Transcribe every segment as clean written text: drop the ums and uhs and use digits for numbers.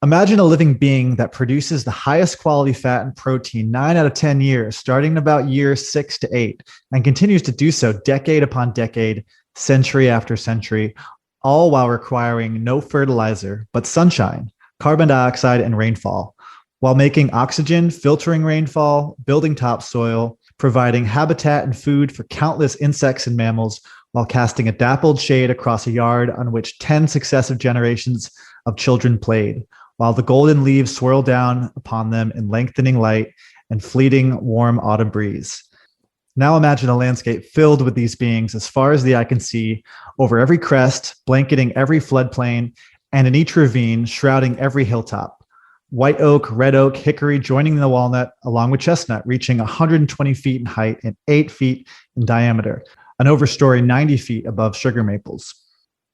Imagine a living being that produces the highest quality fat and protein 9 out of 10 years, starting in about year 6 to 8, and continues to do so decade upon decade, century after century, all while requiring no fertilizer but sunshine, carbon dioxide, and rainfall, while making oxygen, filtering rainfall, building topsoil, providing habitat and food for countless insects and mammals, while casting a dappled shade across a yard on which 10 successive generations of children played, while the golden leaves swirl down upon them in lengthening light and fleeting warm autumn breeze. Now imagine a landscape filled with these beings as far as the eye can see, over every crest, blanketing every floodplain, and in each ravine, shrouding every hilltop. White oak, red oak, hickory joining the walnut, along with chestnut, reaching 120 feet in height and 8 feet in diameter, an overstory 90 feet above sugar maples.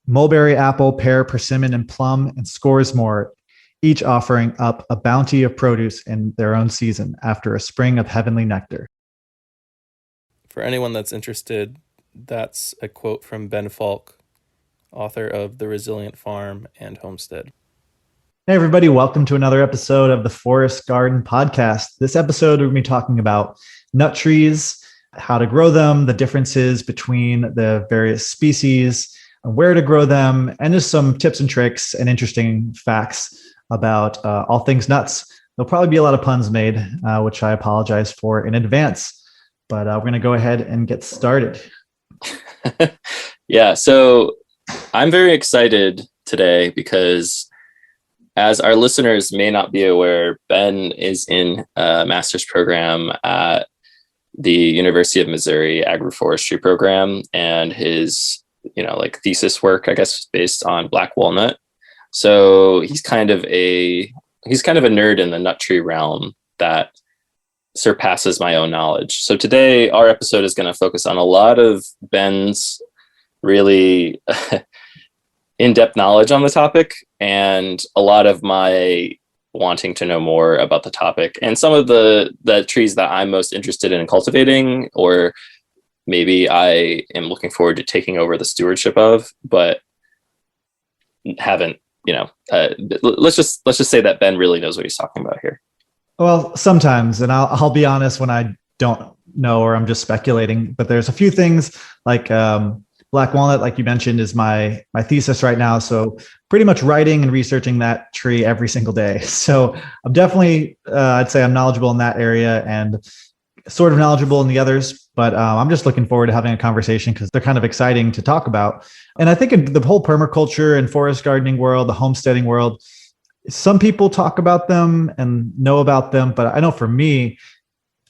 Mulberry, apple, pear, persimmon, and plum, and scores more, each offering up a bounty of produce in their own season after a spring of heavenly nectar. For anyone that's interested, that's a quote from Ben Falk, author of The Resilient Farm and Homestead. Hey, everybody, welcome to another episode of the Forest Garden Podcast. This episode, we're going to be talking about nut trees, how to grow them, the differences between the various species, and where to grow them, and just some tips and tricks and interesting facts about all things nuts. There'll probably be a lot of puns made, which I apologize for in advance, but we're going to go ahead and get started. Yeah, so I'm very excited today because, as our listeners may not be aware, Ben is in a master's program at the University of Missouri agroforestry program, and his, thesis work, I guess, is based on black walnut. So he's kind of a nerd in the nut tree realm that surpasses my own knowledge. So today our episode is going to focus on a lot of Ben's really in-depth knowledge on the topic and a lot of my wanting to know more about the topic and some of the trees that I'm most interested in cultivating, or maybe I am looking forward to taking over the stewardship of, but haven't, let's just say that Ben really knows what he's talking about here. Well, sometimes, and I'll be honest when I don't know or I'm just speculating, but there's a few things like black walnut, like you mentioned, is my thesis right now. So pretty much writing and researching that tree every single day. So I'm definitely, I'd say I'm knowledgeable in that area and sort of knowledgeable in the others, but I'm just looking forward to having a conversation because they're kind of exciting to talk about. And I think in the whole permaculture and forest gardening world, the homesteading world, some people talk about them and know about them, but I know for me,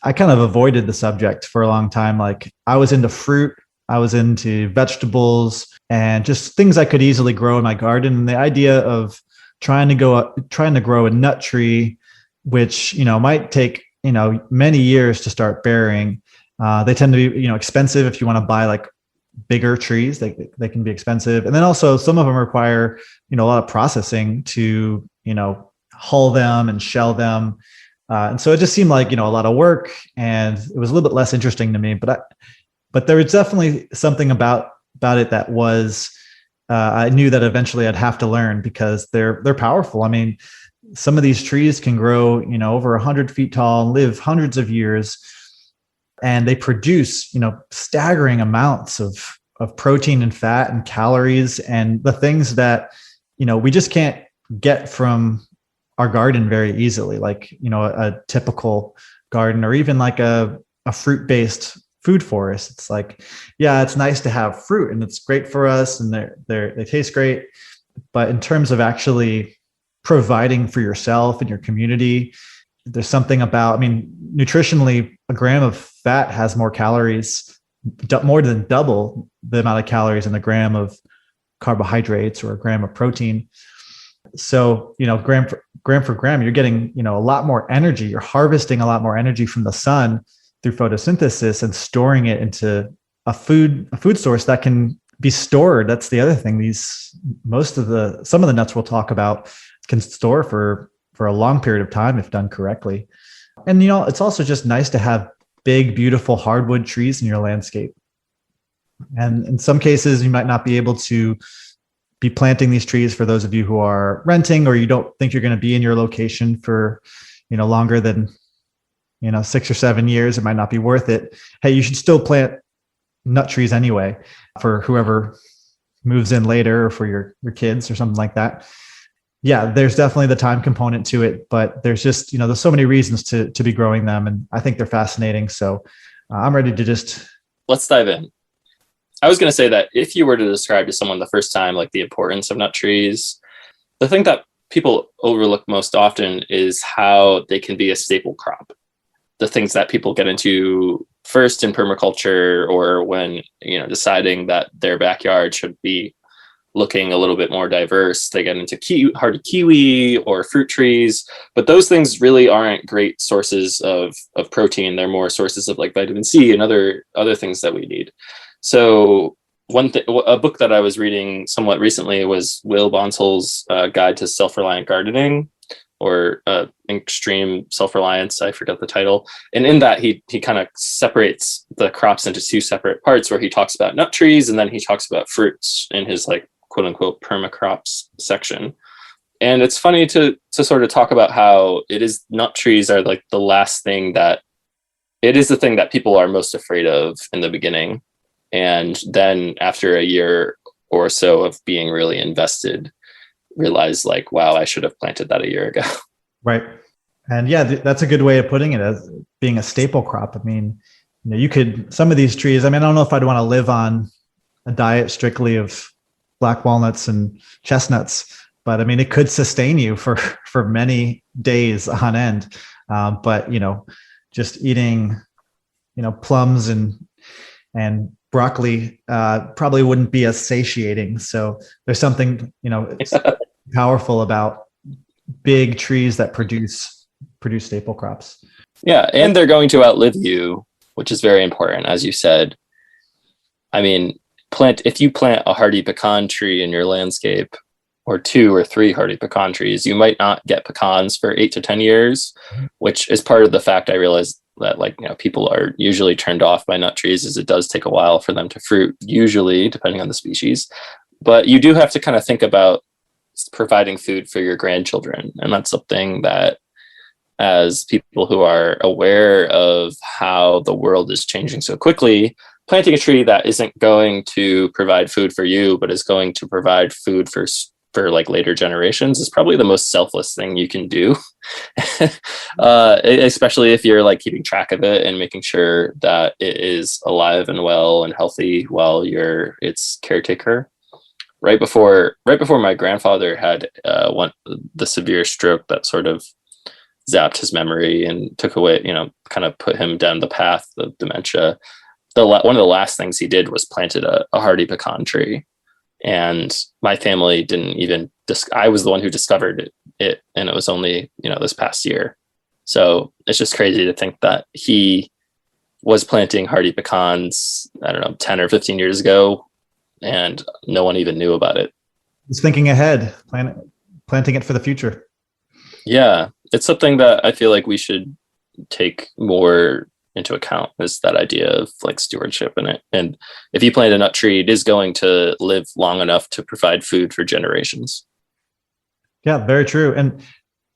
I kind of avoided the subject for a long time. Like I was into fruit, I was into vegetables, and just things I could easily grow in my garden. And the idea of trying to grow a nut tree, which might take many years to start bearing. They tend to be expensive if you want to buy like bigger trees. They can be expensive, and then also some of them require a lot of processing to hull them and shell them, and so it just seemed like a lot of work, and it was a little bit less interesting to me. But there was definitely something about it that was I knew that eventually I'd have to learn because they're powerful. I mean, some of these trees can grow over 100 feet tall and live hundreds of years, and they produce staggering amounts of protein and fat and calories and the things that we just can't get from our garden very easily, like a typical garden or even like a fruit-based food forest. It's like, yeah, it's nice to have fruit and it's great for us and they taste great, but in terms of actually providing for yourself and your community, there's something about, nutritionally, a gram of fat has more calories, more than double the amount of calories in a gram of carbohydrates or a gram of protein. So, gram for gram, you're getting, a lot more energy. You're harvesting a lot more energy from the sun through photosynthesis and storing it into a food source that can be stored. That's the other thing. Some of the nuts we'll talk about can store for a long period of time if done correctly. And, it's also just nice to have big, beautiful hardwood trees in your landscape. And in some cases, you might not be able to be planting these trees for those of you who are renting, or you don't think you're going to be in your location for, longer than, 6 or 7 years. It might not be worth it. Hey, you should still plant nut trees anyway for whoever moves in later, or for your kids or something like that. Yeah, there's definitely the time component to it, but there's just, there's so many reasons to be growing them. And I think they're fascinating. So I'm ready to just... Let's dive in. I was going to say that if you were to describe to someone the first time, like the importance of nut trees, the thing that people overlook most often is how they can be a staple crop. The things that people get into first in permaculture, or when, deciding that their backyard should be looking a little bit more diverse, they get into hardy kiwi or fruit trees, but those things really aren't great sources of protein. They're more sources of like vitamin C and other things that we need. So a book that I was reading somewhat recently was Will Bonsel's Guide to Self-Reliant Gardening, or Extreme Self-Reliance. I forgot the title. And in that, he kind of separates the crops into two separate parts, where he talks about nut trees and then he talks about fruits in his like quote unquote permacrops section. And it's funny to sort of talk about how it is nut trees are like the last thing that, it is the thing that people are most afraid of in the beginning. And then after a year or so of being really invested, realize like, wow, I should have planted that a year ago. Right. And yeah, that's a good way of putting it, as being a staple crop. I mean, you could, some of these trees, I mean, I don't know if I'd want to live on a diet strictly of black walnuts and chestnuts, but I mean, it could sustain you for many days on end. But, just eating, plums and broccoli probably wouldn't be as satiating. So there's something, powerful about big trees that produce staple crops. Yeah, and they're going to outlive you, which is very important, as you said. I mean, if you plant a hardy pecan tree in your landscape, or 2 or 3 hardy pecan trees, you might not get pecans for 8 to 10 years, which is part of the fact I realized that people are usually turned off by nut trees, is it does take a while for them to fruit, usually depending on the species. But you do have to kind of think about providing food for your grandchildren. And that's something that, as people who are aware of how the world is changing so quickly, planting a tree that isn't going to provide food for you, but is going to provide food for like later generations, is probably the most selfless thing you can do. Especially if you're like keeping track of it and making sure that it is alive and well and healthy while you're its caretaker. Right before my grandfather had the severe stroke that sort of zapped his memory and took away, kind of put him down the path of dementia. One of the last things he did was planted a hardy pecan tree. And my family didn't even, I was the one who discovered it. And it was only, this past year. So it's just crazy to think that he was planting hardy pecans, 10 or 15 years ago, and no one even knew about it. He's thinking ahead, planting it for the future. Yeah. It's something that I feel like we should take more into account, is that idea of like stewardship in it. And if you plant a nut tree, it is going to live long enough to provide food for generations. Yeah, very true. And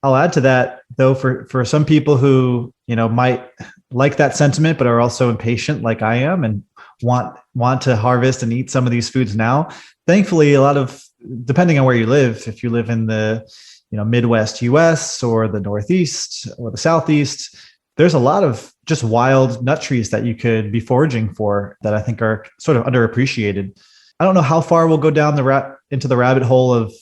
I'll add to that, though, for some people who, might like that sentiment, but are also impatient like I am and want to harvest and eat some of these foods now. Thankfully, a lot of, depending on where you live, if you live in the, Midwest US or the Northeast or the Southeast, there's a lot of just wild nut trees that you could be foraging for that I think are sort of underappreciated. I don't know how far we'll go down into the rabbit hole of,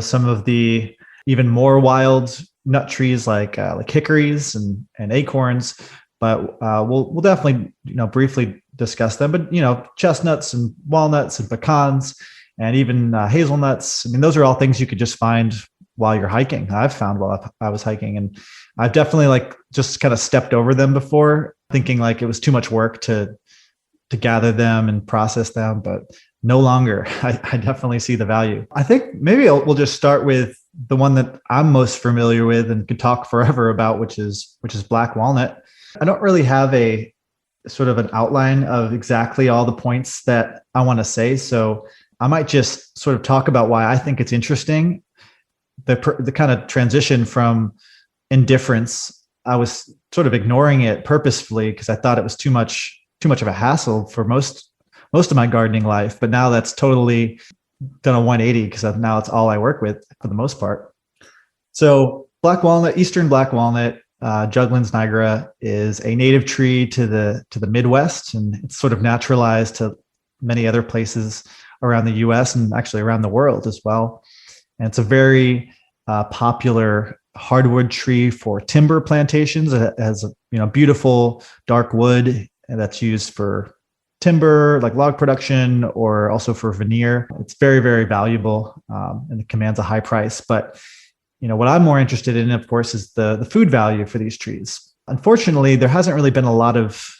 some of the even more wild nut trees like hickories and acorns, but we'll definitely, briefly discuss them. But, chestnuts and walnuts and pecans and even hazelnuts. I mean, those are all things you could just find while you're hiking. I've found while I was hiking, and I've definitely just kind of stepped over them before, thinking it was too much work to gather them and process them, but no longer. I definitely see the value. I think maybe we'll just start with the one that I'm most familiar with and could talk forever about, which is black walnut. I don't really have a sort of an outline of exactly all the points that I want to say. So I might just sort of talk about why I think it's interesting. The kind of transition from indifference, I was sort of ignoring it purposefully because I thought it was too much of a hassle for most of my gardening life. But now that's totally done a 180 because now it's all I work with for the most part. So black walnut, Eastern black walnut, Juglans nigra, is a native tree to the Midwest, and it's sort of naturalized to many other places around the U.S. and actually around the world as well. And it's a very popular hardwood tree for timber plantations. It has beautiful dark wood that's used for timber, like log production, or also for veneer. It's very, very valuable, and it commands a high price. But what I'm more interested in, of course, is the food value for these trees. Unfortunately, there hasn't really been a lot of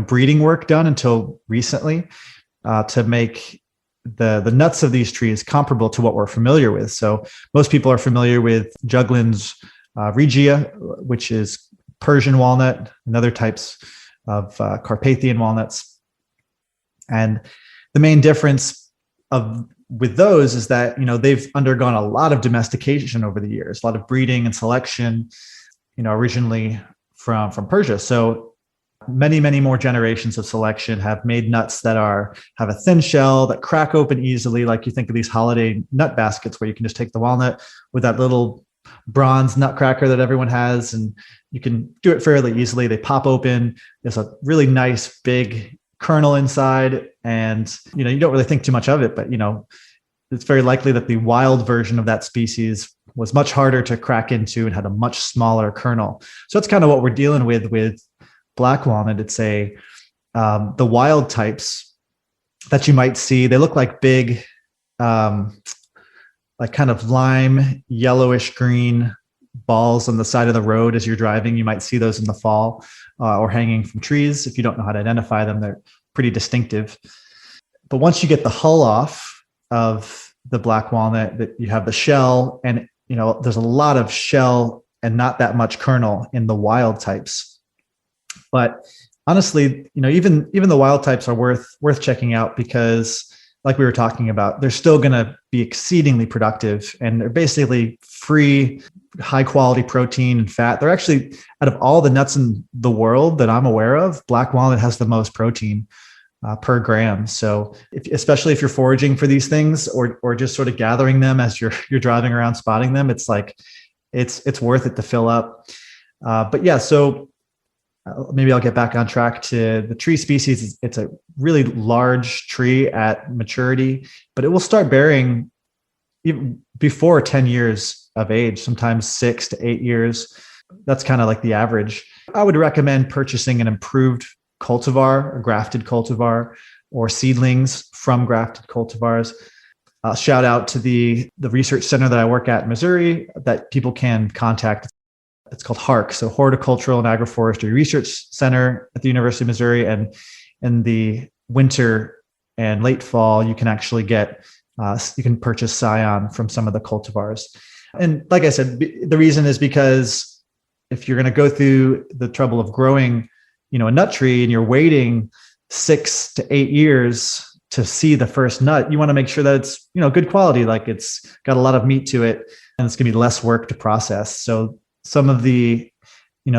breeding work done until recently to make the nuts of these trees comparable to what we're familiar with. So most people are familiar with Juglans regia, which is Persian walnut, and other types of Carpathian walnuts. And the main difference with those is that they've undergone a lot of domestication over the years, a lot of breeding and selection, originally from Persia. So many more generations of selection have made nuts that have a thin shell that crack open easily. Like you think of these holiday nut baskets where you can just take the walnut with that little bronze nutcracker that everyone has, and you can do it fairly easily. They pop open. There's a really nice big kernel inside, and you don't really think too much of it, but it's very likely that the wild version of that species was much harder to crack into and had a much smaller kernel. So that's kind of what we're dealing with black walnut. It's the wild types that you might see. They look like big, like kind of lime, yellowish green balls on the side of the road as you're driving. You might see those in the fall or hanging from trees. If you don't know how to identify them, they're pretty distinctive. But once you get the hull off of the black walnut, that you have the shell, and there's a lot of shell and not that much kernel in the wild types. But honestly, even the wild types are worth checking out because, like we were talking about, they're still going to be exceedingly productive, and they're basically free, high quality protein and fat. They're actually, out of all the nuts in the world that I'm aware of, black walnut has the most protein per gram. So especially if you're foraging for these things or just sort of gathering them as you're driving around spotting them, it's like, it's worth it to fill up. But yeah, so maybe I'll get back on track to the tree species. It's a really large tree at maturity, but it will start bearing even before 10 years of age, sometimes 6 to 8 years. That's kind of like the average. I would recommend purchasing an improved cultivar, a grafted cultivar, or seedlings from grafted cultivars. Shout out to the research center that I work at in Missouri that people can contact. It's called HARC, so Horticultural and Agroforestry Research Center at the University of Missouri. And in the winter and late fall, you can actually you can purchase Scion from some of the cultivars. And like I said, the reason is because if you're going to go through the trouble of growing, a nut tree, and you're waiting 6 to 8 years to see the first nut, you want to make sure that it's, good quality, like it's got a lot of meat to it, and it's going to be less work to process. So some of the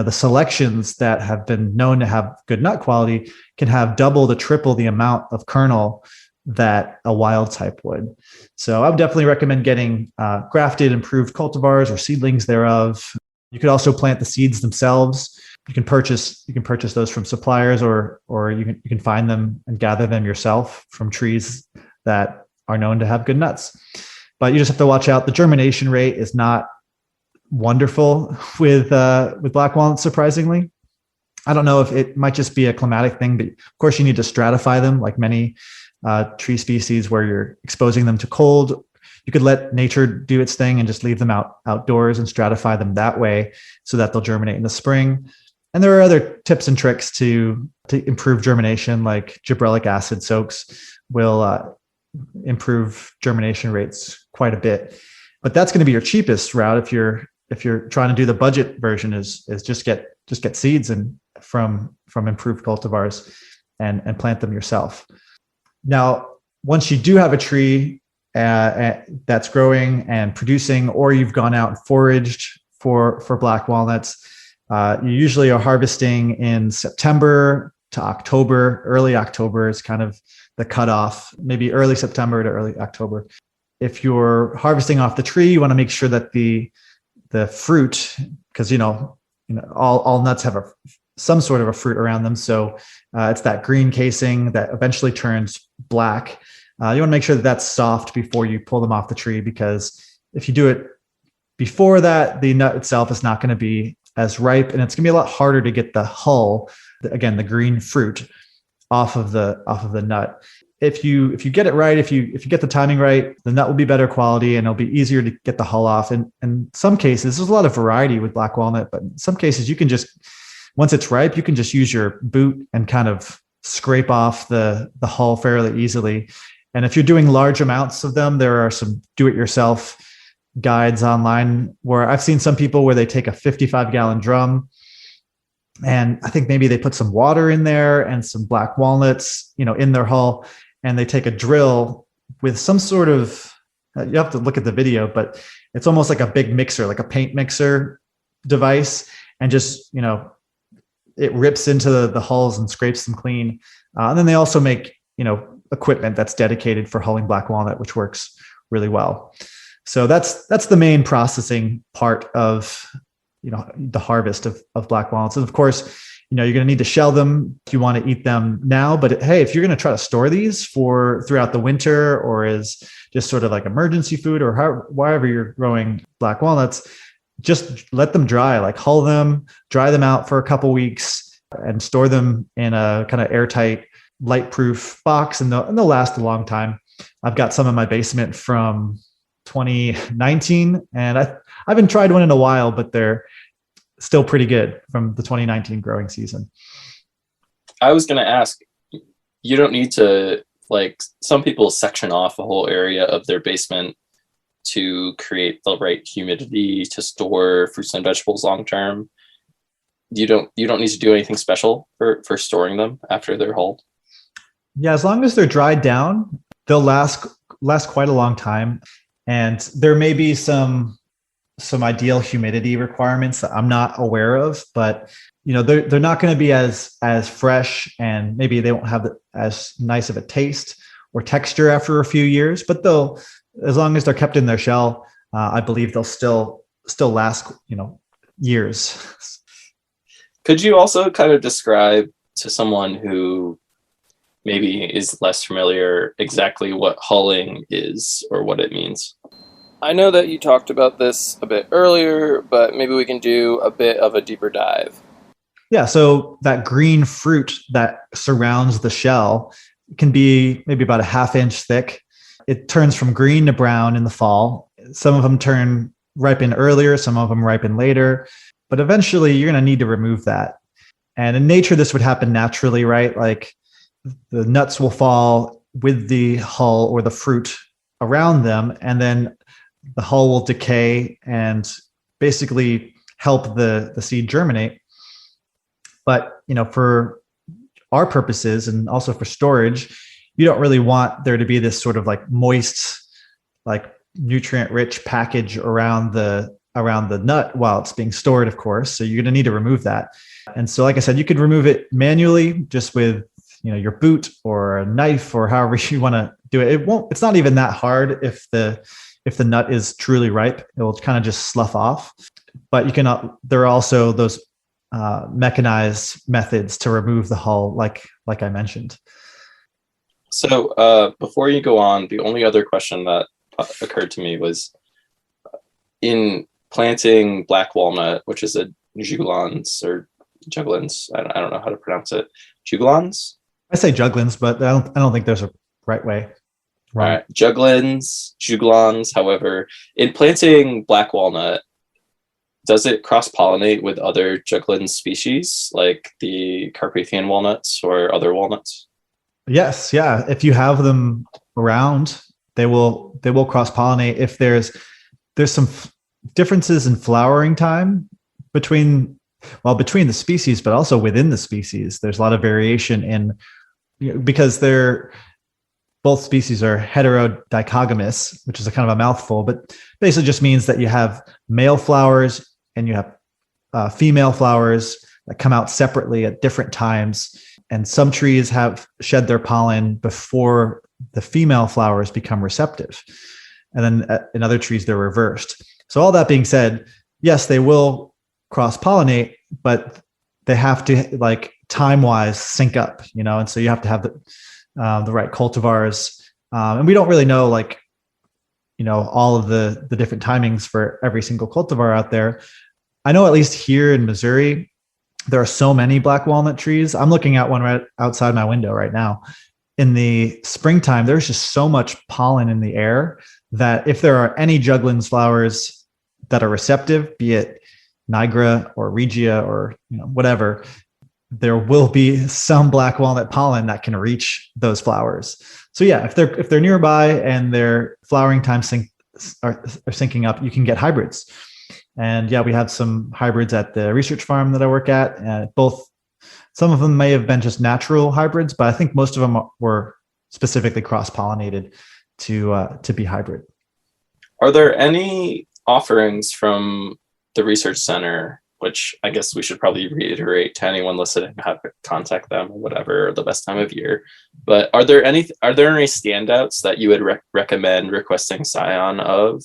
selections that have been known to have good nut quality can have double to triple the amount of kernel that a wild type would. So I would definitely recommend getting grafted, improved cultivars or seedlings thereof. You could also plant the seeds themselves. You can purchase those from suppliers, or you can find them and gather them yourself from trees that are known to have good nuts. But you just have to watch out. The germination rate is not wonderful with black walnut, surprisingly. I don't know if it might just be a climatic thing, but of course you need to stratify them like many tree species where you're exposing them to cold. You could let nature do its thing and just leave them outdoors and stratify them that way so that they'll germinate in the spring. And there are other tips and tricks to improve germination, like gibberellic acid soaks will improve germination rates quite a bit. But that's going to be your cheapest route if you're trying to do the budget version, is just get seeds and from improved cultivars and plant them yourself. Now, once you do have a tree that's growing and producing, or you've gone out and foraged for black walnuts, you usually are harvesting in September to October. Early October is kind of the cutoff, maybe early September to early October. If you're harvesting off the tree, you want to make sure that the fruit, because all nuts have some sort of a fruit around them, so it's that green casing that eventually turns black. You want to make sure that that's soft before you pull them off the tree, because if you do it before that, the nut itself is not going to be as ripe, and it's going to be a lot harder to get the hull, again, the green fruit, off of the nut. If you get it right, if you get the timing right, the nut will be better quality and it'll be easier to get the hull off. And in some cases, there's a lot of variety with black walnut, but in some cases you can just, once it's ripe, you can just use your boot and kind of scrape off the hull fairly easily. And if you're doing large amounts of them, there are some do-it-yourself guides online where I've seen some people where they take a 55-gallon drum, and I think maybe they put some water in there and some black walnuts, in their hull, and they take a drill with some sort of, you have to look at the video, but it's almost like a big mixer, like a paint mixer device, and just, it rips into the hulls and scrapes them clean. And then they also make, equipment that's dedicated for hulling black walnut, which works really well. So that's the main processing part of, the harvest of black walnuts. And of course, you're going to need to shell them if you want to eat them now. But hey, if you're going to try to store these for throughout the winter, or as just sort of like emergency food, or wherever you're growing black walnuts, just let them dry, like hull them, dry them out for a couple weeks, and store them in a kind of airtight, light-proof box, and they'll last a long time. I've got some in my basement from 2019, and I haven't tried one in a while, but they're still pretty good from the 2019 growing season. I was going to ask, you don't need to, like, some people section off a whole area of their basement to create the right humidity to store fruits and vegetables long term. You don't need to do anything special for storing them after they're hulled. Yeah, as long as they're dried down, they'll last quite a long time. And there may be some ideal humidity requirements that I'm not aware of, but they're not going to be as fresh, and maybe they won't have as nice of a taste or texture after a few years. But as long as they're kept in their shell, I believe they'll still last years. Could you also kind of describe to someone who maybe is less familiar exactly what hulling is or what it means? I know that you talked about this a bit earlier, but maybe we can do a bit of a deeper dive. Yeah, so that green fruit that surrounds the shell can be maybe about a half-inch thick. It turns from green to brown in the fall. Some of them ripen earlier, some of them ripen later, but eventually you're going to need to remove that. And in nature, this would happen naturally, right? Like the nuts will fall with the hull or the fruit around them, and then the hull will decay and basically help the seed germinate. But, for our purposes and also for storage, you don't really want there to be this sort of like moist, like nutrient-rich package around the nut while it's being stored, of course. So you're going to need to remove that. And so, like I said, you could remove it manually just with, your boot or a knife or however you want to do it. It's not even that hard if the nut is truly ripe. It will kind of just slough off. But there are also those mechanized methods to remove the hull, like I mentioned. So before you go on, the only other question that occurred to me was, in planting black walnut, which is a juglans or juglans, I don't know how to pronounce it. Juglans? I say juglans, but I don't think there's a right way. All right, juglans. However, in planting black walnut, does it cross-pollinate with other juglans species, like the Carpathian walnuts or other walnuts? Yes, yeah. If you have them around, they will cross-pollinate. If there's some differences in flowering time between the species, but also within the species, there's a lot of variation in, because both species are heterodichogamous, which is a kind of a mouthful, but basically just means that you have male flowers and you have female flowers that come out separately at different times. And some trees have shed their pollen before the female flowers become receptive. And then in other trees, they're reversed. So all that being said, yes, they will cross-pollinate, but they have to, like, time-wise sync up, and so you have to have the right cultivars. And we don't really know, like, all of the different timings for every single cultivar out there. I know at least here in Missouri, there are so many black walnut trees. I'm looking at one right outside my window right now. In the springtime, there's just so much pollen in the air that if there are any juglans flowers that are receptive, be it nigra or regia or whatever, there will be some black walnut pollen that can reach those flowers. So yeah, if they're nearby and their flowering times are syncing up, you can get hybrids. And yeah, we have some hybrids at the research farm that I work at. Some of them may have been just natural hybrids, but I think most of them were specifically cross-pollinated to be hybrid. Are there any offerings from the research center, which I guess we should probably reiterate to anyone listening how to contact them or whatever, the best time of year. But are there any standouts that you would recommend requesting scion of?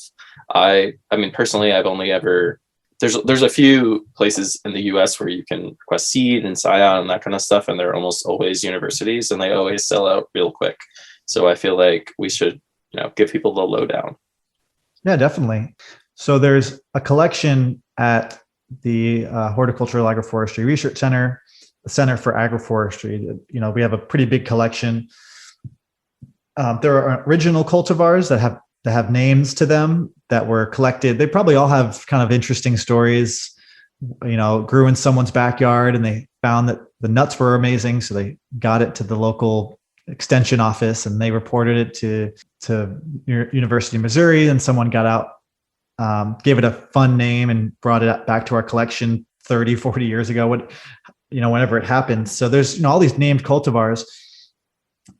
I mean, personally, I've only ever, there's a few places in the US where you can request seed and scion and that kind of stuff, and they're almost always universities and they always sell out real quick. So I feel like we should, give people the lowdown. Yeah, definitely. So there's a collection at the Horticultural Agroforestry Research Center, the Center for Agroforestry. We have a pretty big collection. There are original cultivars that have names to them that were collected. They probably all have kind of interesting stories. Grew in someone's backyard and they found that the nuts were amazing, so they got it to the local extension office and they reported it to University of Missouri, and someone got out, gave it a fun name and brought it back to our collection 30, 40 years ago, whenever it happened. So there's, all these named cultivars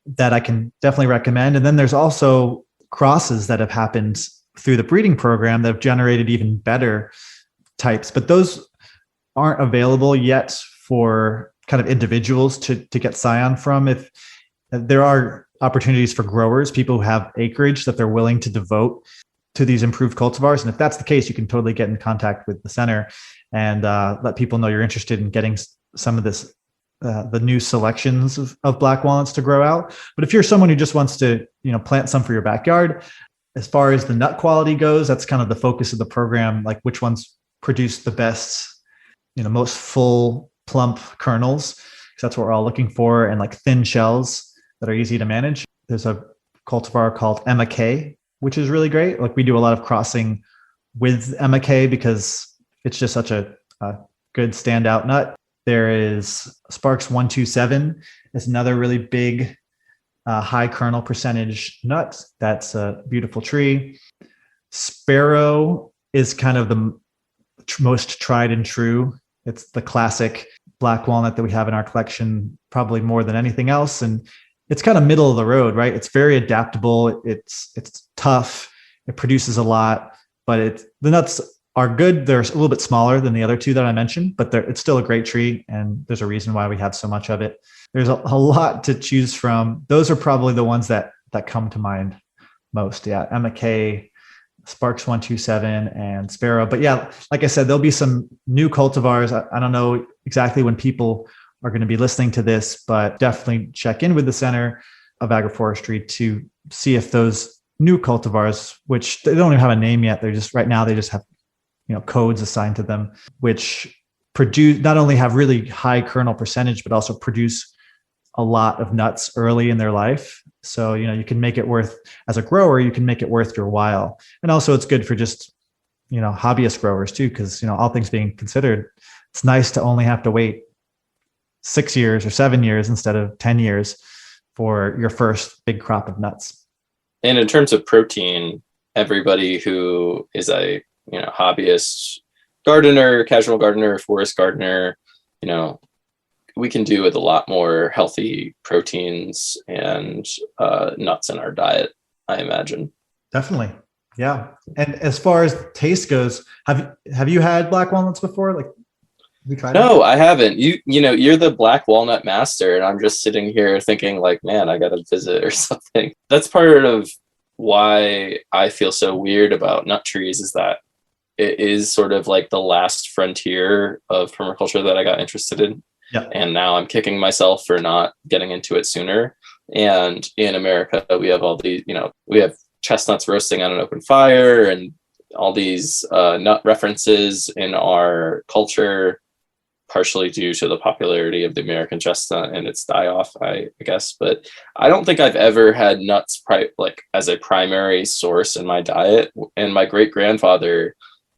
that I can definitely recommend. And then there's also crosses that have happened through the breeding program that have generated even better types, but those aren't available yet for kind of individuals to get scion from. If there are opportunities for growers, people who have acreage that they're willing to devote to these improved cultivars. And if that's the case, you can totally get in contact with the center and let people know you're interested in getting some of this, the new selections of black walnuts to grow out. But if you're someone who just wants to, plant some for your backyard, as far as the nut quality goes, that's kind of the focus of the program, like which ones produce the best, most full plump kernels, because that's what we're all looking for, and like thin shells that are easy to manage. There's a cultivar called Emma K, which is really great. Like we do a lot of crossing with Emma K because it's just such a good standout nut. There is Sparks 127. It's another really big, high kernel percentage nut. That's a beautiful tree. Sparrow is kind of the most tried and true. It's the classic black walnut that we have in our collection, probably more than anything else. And it's kind of middle of the road, right? It's very adaptable. It's tough. It produces a lot, but the nuts are good. They're a little bit smaller than the other two that I mentioned, but it's still a great tree. And there's a reason why we have so much of it. There's a lot to choose from. Those are probably the ones that come to mind most. Yeah. Emma K, Sparks 127 and Sparrow. But yeah, like I said, there'll be some new cultivars. I don't know exactly when people are going to be listening to this, but definitely check in with the Center of Agroforestry to see if those new cultivars, which they don't even have a name yet, they just have, codes assigned to them, which produce, not only have really high kernel percentage, but also produce a lot of nuts early in their life. So, you can make it worth, as a grower, you can make it worth your while. And also it's good for just, hobbyist growers too, because, all things being considered, it's nice to only have to wait 6 years or 7 years instead of 10 years for your first big crop of nuts. And in terms of protein, everybody who is a hobbyist gardener, casual gardener, forest gardener, we can do with a lot more healthy proteins and nuts in our diet, I imagine. Definitely. Yeah. And as far as taste goes, have you had black walnuts before? Like, have you tried them? No, I haven't. You're the black walnut master, and I'm just sitting here thinking like, man, I gotta visit or something. That's part of why I feel so weird about nut trees, is that it is sort of like the last frontier of permaculture that I got interested in. Yeah. And now I'm kicking myself for not getting into it sooner. And in America, we have all these, we have chestnuts roasting on an open fire and all these nut references in our culture, partially due to the popularity of the American chestnut and its die-off, I guess. But I don't think I've ever had nuts like as a primary source in my diet. And my great-grandfather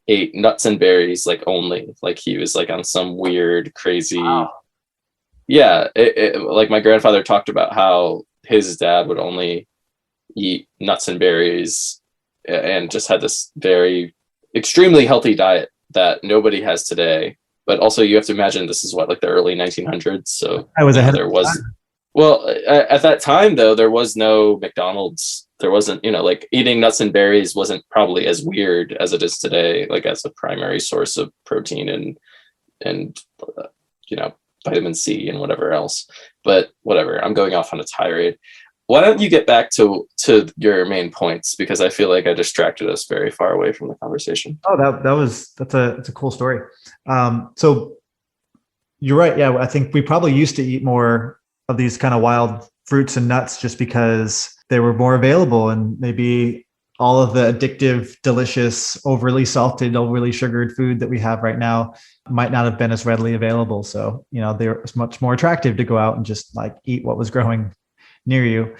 ate nuts and berries like only, like he was like on some weird, crazy. Wow. Yeah, like my grandfather talked about how his dad would only eat nuts and berries and just had this very extremely healthy diet that nobody has today. But also you have to imagine this is what, like the early 1900s. So I was ahead. There was, well, at that time though, there was no McDonald's. There wasn't, like eating nuts and berries wasn't probably as weird as it is today, like as a primary source of protein and vitamin C and whatever else. But whatever, I'm going off on a tirade. Why don't you get back to your main points, because I feel like I distracted us very far away from the conversation. Oh, that's a cool story. So you're right. Yeah, I think we probably used to eat more of these kind of wild fruits and nuts just because they were more available, and maybe all of the addictive, delicious, overly salted, overly sugared food that we have right now might not have been as readily available. So, they're much more attractive to go out and just like eat what was growing near you.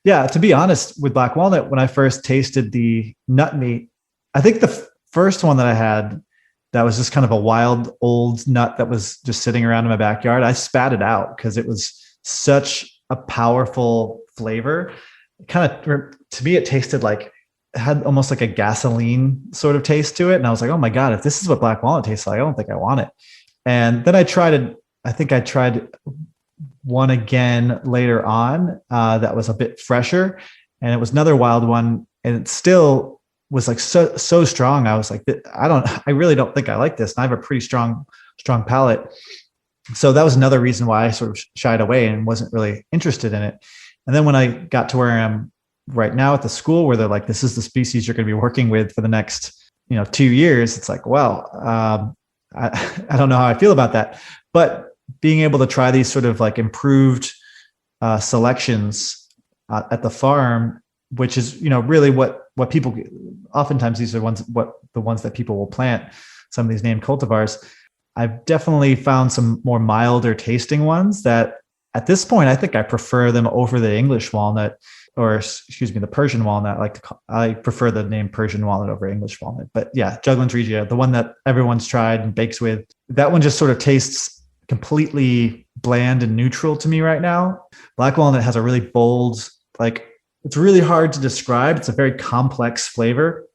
Yeah, to be honest, with black walnut, when I first tasted the nut meat, I think the first one that I had that was just kind of a wild old nut that was just sitting around in my backyard, I spat it out because it was such a powerful flavor. Kind of, to me, it tasted like, it had almost like a gasoline sort of taste to it. And I was like, oh my God, if this is what black walnut tastes like, I don't think I want it. And then I tried one again later on that was a bit fresher, and it was another wild one, and it still was like so strong. I was like, I really don't think I like this, and I have a pretty strong palate. So that was another reason why I sort of shied away and wasn't really interested in it. And then when I got to where I am right now at the school, where they're like, this is the species you're going to be working with for the next 2 years, it's like, well, I don't know how I feel about that. But being able to try these sort of like improved selections at the farm, which is really what people oftentimes, these are the ones that people will plant, some of these named cultivars. I've definitely found some more milder tasting ones that at this point I think I prefer them over the English walnut, or excuse me, the Persian walnut. I prefer the name Persian walnut over English walnut. But yeah, Juglans regia, the one that everyone's tried and bakes with, that one just sort of tastes completely bland and neutral to me right now. Black walnut has a really bold, it's really hard to describe. It's a very complex flavor.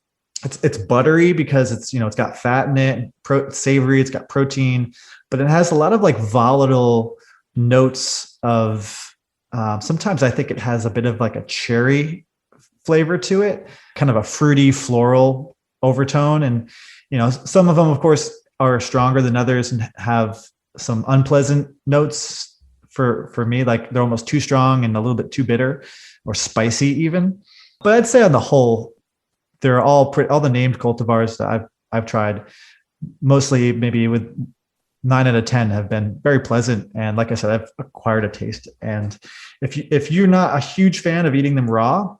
It's buttery because it's got fat in it, savory, it's got protein, but it has a lot of like volatile notes of sometimes I think it has a bit of like a cherry flavor to it, kind of a fruity floral overtone. And some of them of course are stronger than others and have some unpleasant notes for me, like they're almost too strong and a little bit too bitter or spicy even. But I'd say on the whole, they're all the named cultivars that I've tried, mostly maybe with 9 out of 10 have been very pleasant. And like I said, I've acquired a taste. And if you're not a huge fan of eating them raw,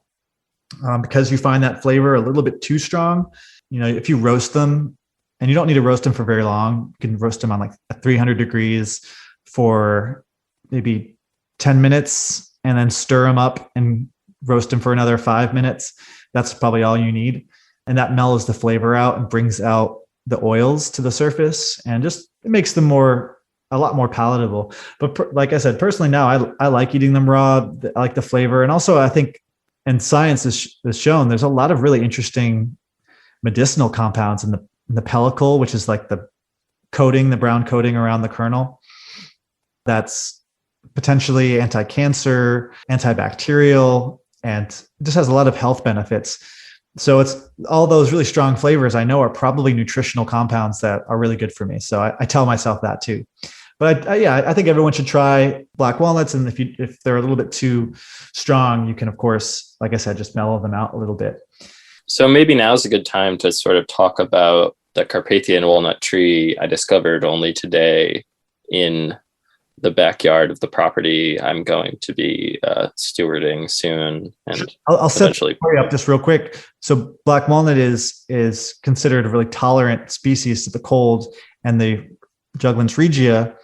because you find that flavor a little bit too strong, if you roast them, and you don't need to roast them for very long, you can roast them on like 300 degrees for maybe 10 minutes and then stir them up and roast them for another 5 minutes. That's probably all you need. And that mellows the flavor out and brings out the oils to the surface, and just it makes them a lot more palatable. But like I said, personally now I like eating them raw. I like the flavor. And also I think, and science has shown, there's a lot of really interesting medicinal compounds in the pellicle, which is like the brown coating around the kernel. that's potentially anti-cancer, antibacterial, and just has a lot of health benefits. So it's all those really strong flavors I know are probably nutritional compounds that are really good for me. So I tell myself that too. But I think everyone should try black walnuts. And if they're a little bit too strong, you can, of course, like I said, just mellow them out a little bit. So maybe now's a good time to sort of talk about the Carpathian walnut tree I discovered only today in the backyard of the property I'm going to be stewarding soon. And I'll set the story up just real quick. So black walnut is considered a really tolerant species to the cold, and the Juglans regia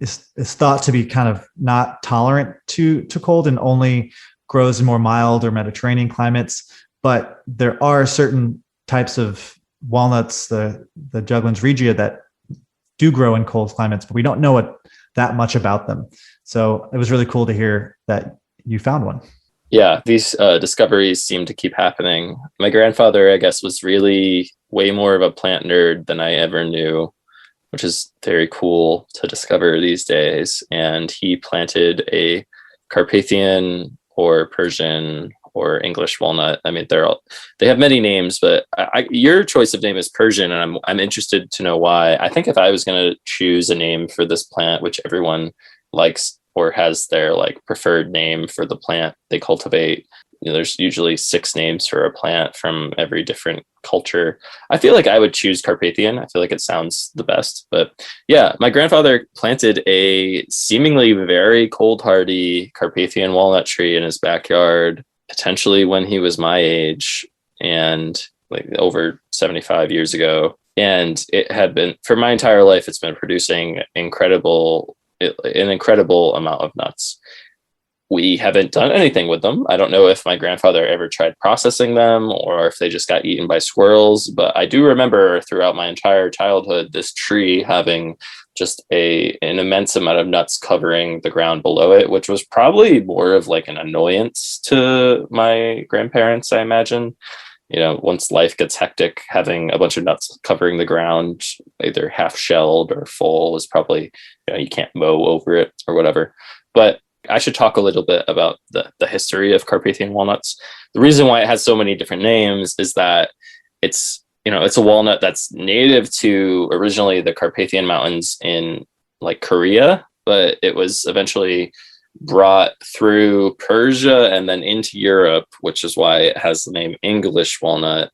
is thought to be kind of not tolerant to cold and only grows in more mild or Mediterranean climates. But there are certain types of walnuts, the Juglans regia, that do grow in cold climates, but we don't know that much about them. So it was really cool to hear that you found one. Yeah, these discoveries seem to keep happening. My grandfather, I guess, was really way more of a plant nerd than I ever knew, which is very cool to discover these days. And he planted a Carpathian or Persian or English walnut. I mean, they have many names, but your choice of name is Persian, and I'm interested to know why. I think if I was going to choose a name for this plant, which everyone likes or has their like preferred name for the plant they cultivate, there's usually 6 names for a plant from every different culture. I feel like I would choose Carpathian. I feel like it sounds the best. But yeah, my grandfather planted a seemingly very cold hardy Carpathian walnut tree in his backyard, potentially when he was my age, and like over 75 years ago. And it had been, for my entire life, it's been producing an incredible amount of nuts. We haven't done anything with them. I don't know if my grandfather ever tried processing them or if they just got eaten by squirrels, but I do remember throughout my entire childhood, this tree having just an immense amount of nuts covering the ground below it, which was probably more of like an annoyance to my grandparents, I imagine. Once life gets hectic, having a bunch of nuts covering the ground, either half shelled or full, is probably, you can't mow over it or whatever. But I should talk a little bit about the history of Carpathian walnuts. The reason why it has so many different names is that it's a walnut that's native to originally the Carpathian Mountains in like Korea, but it was eventually brought through Persia and then into Europe, which is why it has the name English walnut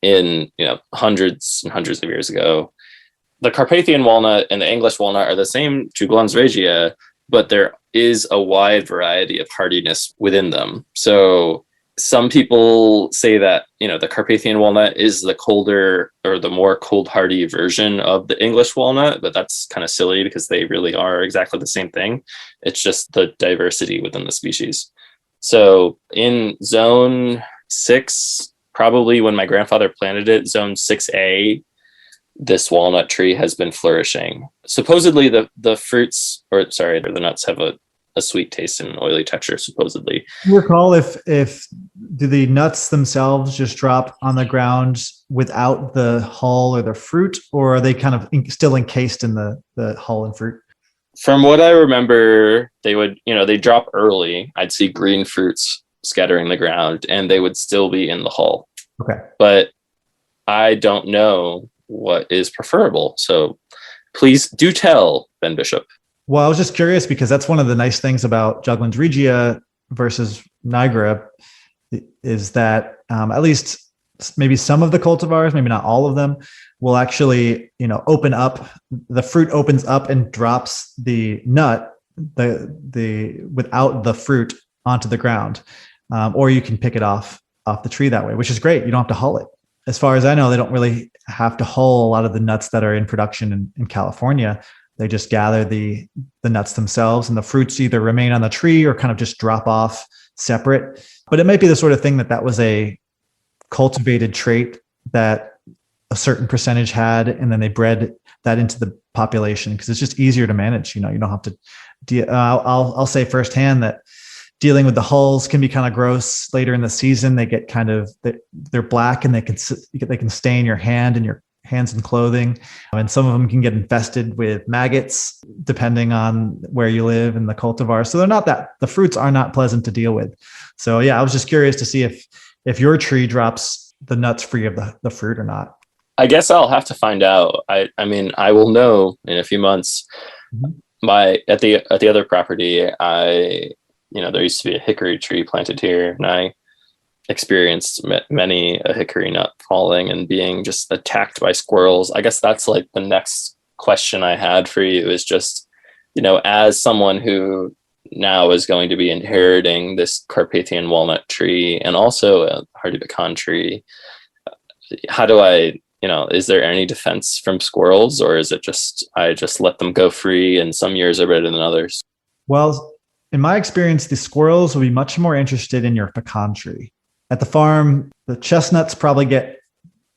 in, hundreds and hundreds of years ago. The Carpathian walnut and the English walnut are the same Juglans regia, but there is a wide variety of hardiness within them. So some people say that, the Carpathian walnut is the colder or the more cold hardy version of the English walnut, but that's kind of silly because they really are exactly the same thing. It's just the diversity within the species. So in zone 6, probably when my grandfather planted it, zone 6A, this walnut tree has been flourishing. Supposedly the nuts have a sweet taste and oily texture, supposedly. Do you recall if do the nuts themselves just drop on the ground without the hull or the fruit, or are they kind of still encased in the hull and fruit? From what I remember, they would, they drop early. I'd see green fruits scattering the ground and they would still be in the hull. Okay. But I don't know what is preferable. So please do tell, Ben Bishop. Well, I was just curious because that's one of the nice things about Juglans regia versus nigra is that at least maybe some of the cultivars, maybe not all of them, will actually, open up. The fruit opens up and drops the nut, the without the fruit onto the ground, or you can pick it off the tree that way, which is great. You don't have to hull it. As far as I know, they don't really have to hull a lot of the nuts that are in production in California. They just gather the nuts themselves, and the fruits either remain on the tree or kind of just drop off separate. But it might be the sort of thing that was a cultivated trait that a certain percentage had, and then they bred that into the population because it's just easier to manage. You don't have to. I'll say firsthand that dealing with the hulls can be kind of gross later in the season. They get they're black and they can stain your hand and your hands and clothing. And some of them can get infested with maggots depending on where you live and the cultivar. So the fruits are not pleasant to deal with. So yeah, I was just curious to see if your tree drops the nuts free of the fruit or not. I guess I'll have to find out. I mean, I will know in a few months. Mhm. At the other property, there used to be a hickory tree planted here, and I experienced many a hickory nut falling and being just attacked by squirrels. I guess that's like the next question I had for you is just, as someone who now is going to be inheriting this Carpathian walnut tree and also a hardy pecan tree, how do I, is there any defense from squirrels, or is it I just let them go free and some years are better than others? Well, in my experience, the squirrels will be much more interested in your pecan tree. At the farm, the chestnuts probably get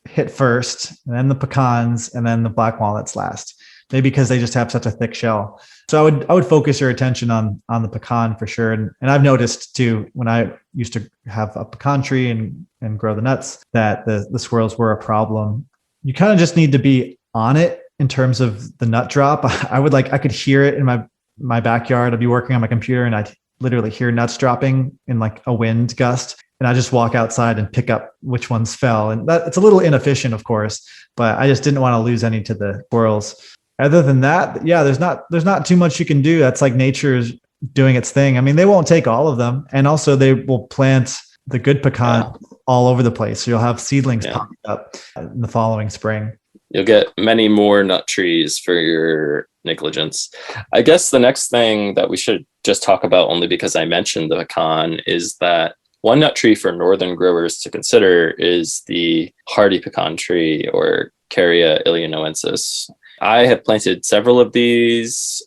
hit first, and then the pecans, and then the black walnuts last. Maybe because they just have such a thick shell. So I would focus your attention on the pecan for sure. And I've noticed too, when I used to have a pecan tree and grow the nuts, that the squirrels were a problem. You kind of just need to be on it in terms of the nut drop. I could hear it in my backyard. I'd be working on my computer and I'd literally hear nuts dropping in like a wind gust. And I just walk outside and pick up which ones fell. And it's a little inefficient, of course, but I just didn't want to lose any to the squirrels. Other than that, yeah, there's not too much you can do. That's like nature's doing its thing. I mean, they won't take all of them. And also they will plant the good pecan all over the place. So you'll have seedlings popping up in the following spring. You'll get many more nut trees for your negligence. I guess the next thing that we should just talk about, only because I mentioned the pecan, is that one nut tree for northern growers to consider is the hardy pecan tree, or Carya illinoensis. I have planted several of these,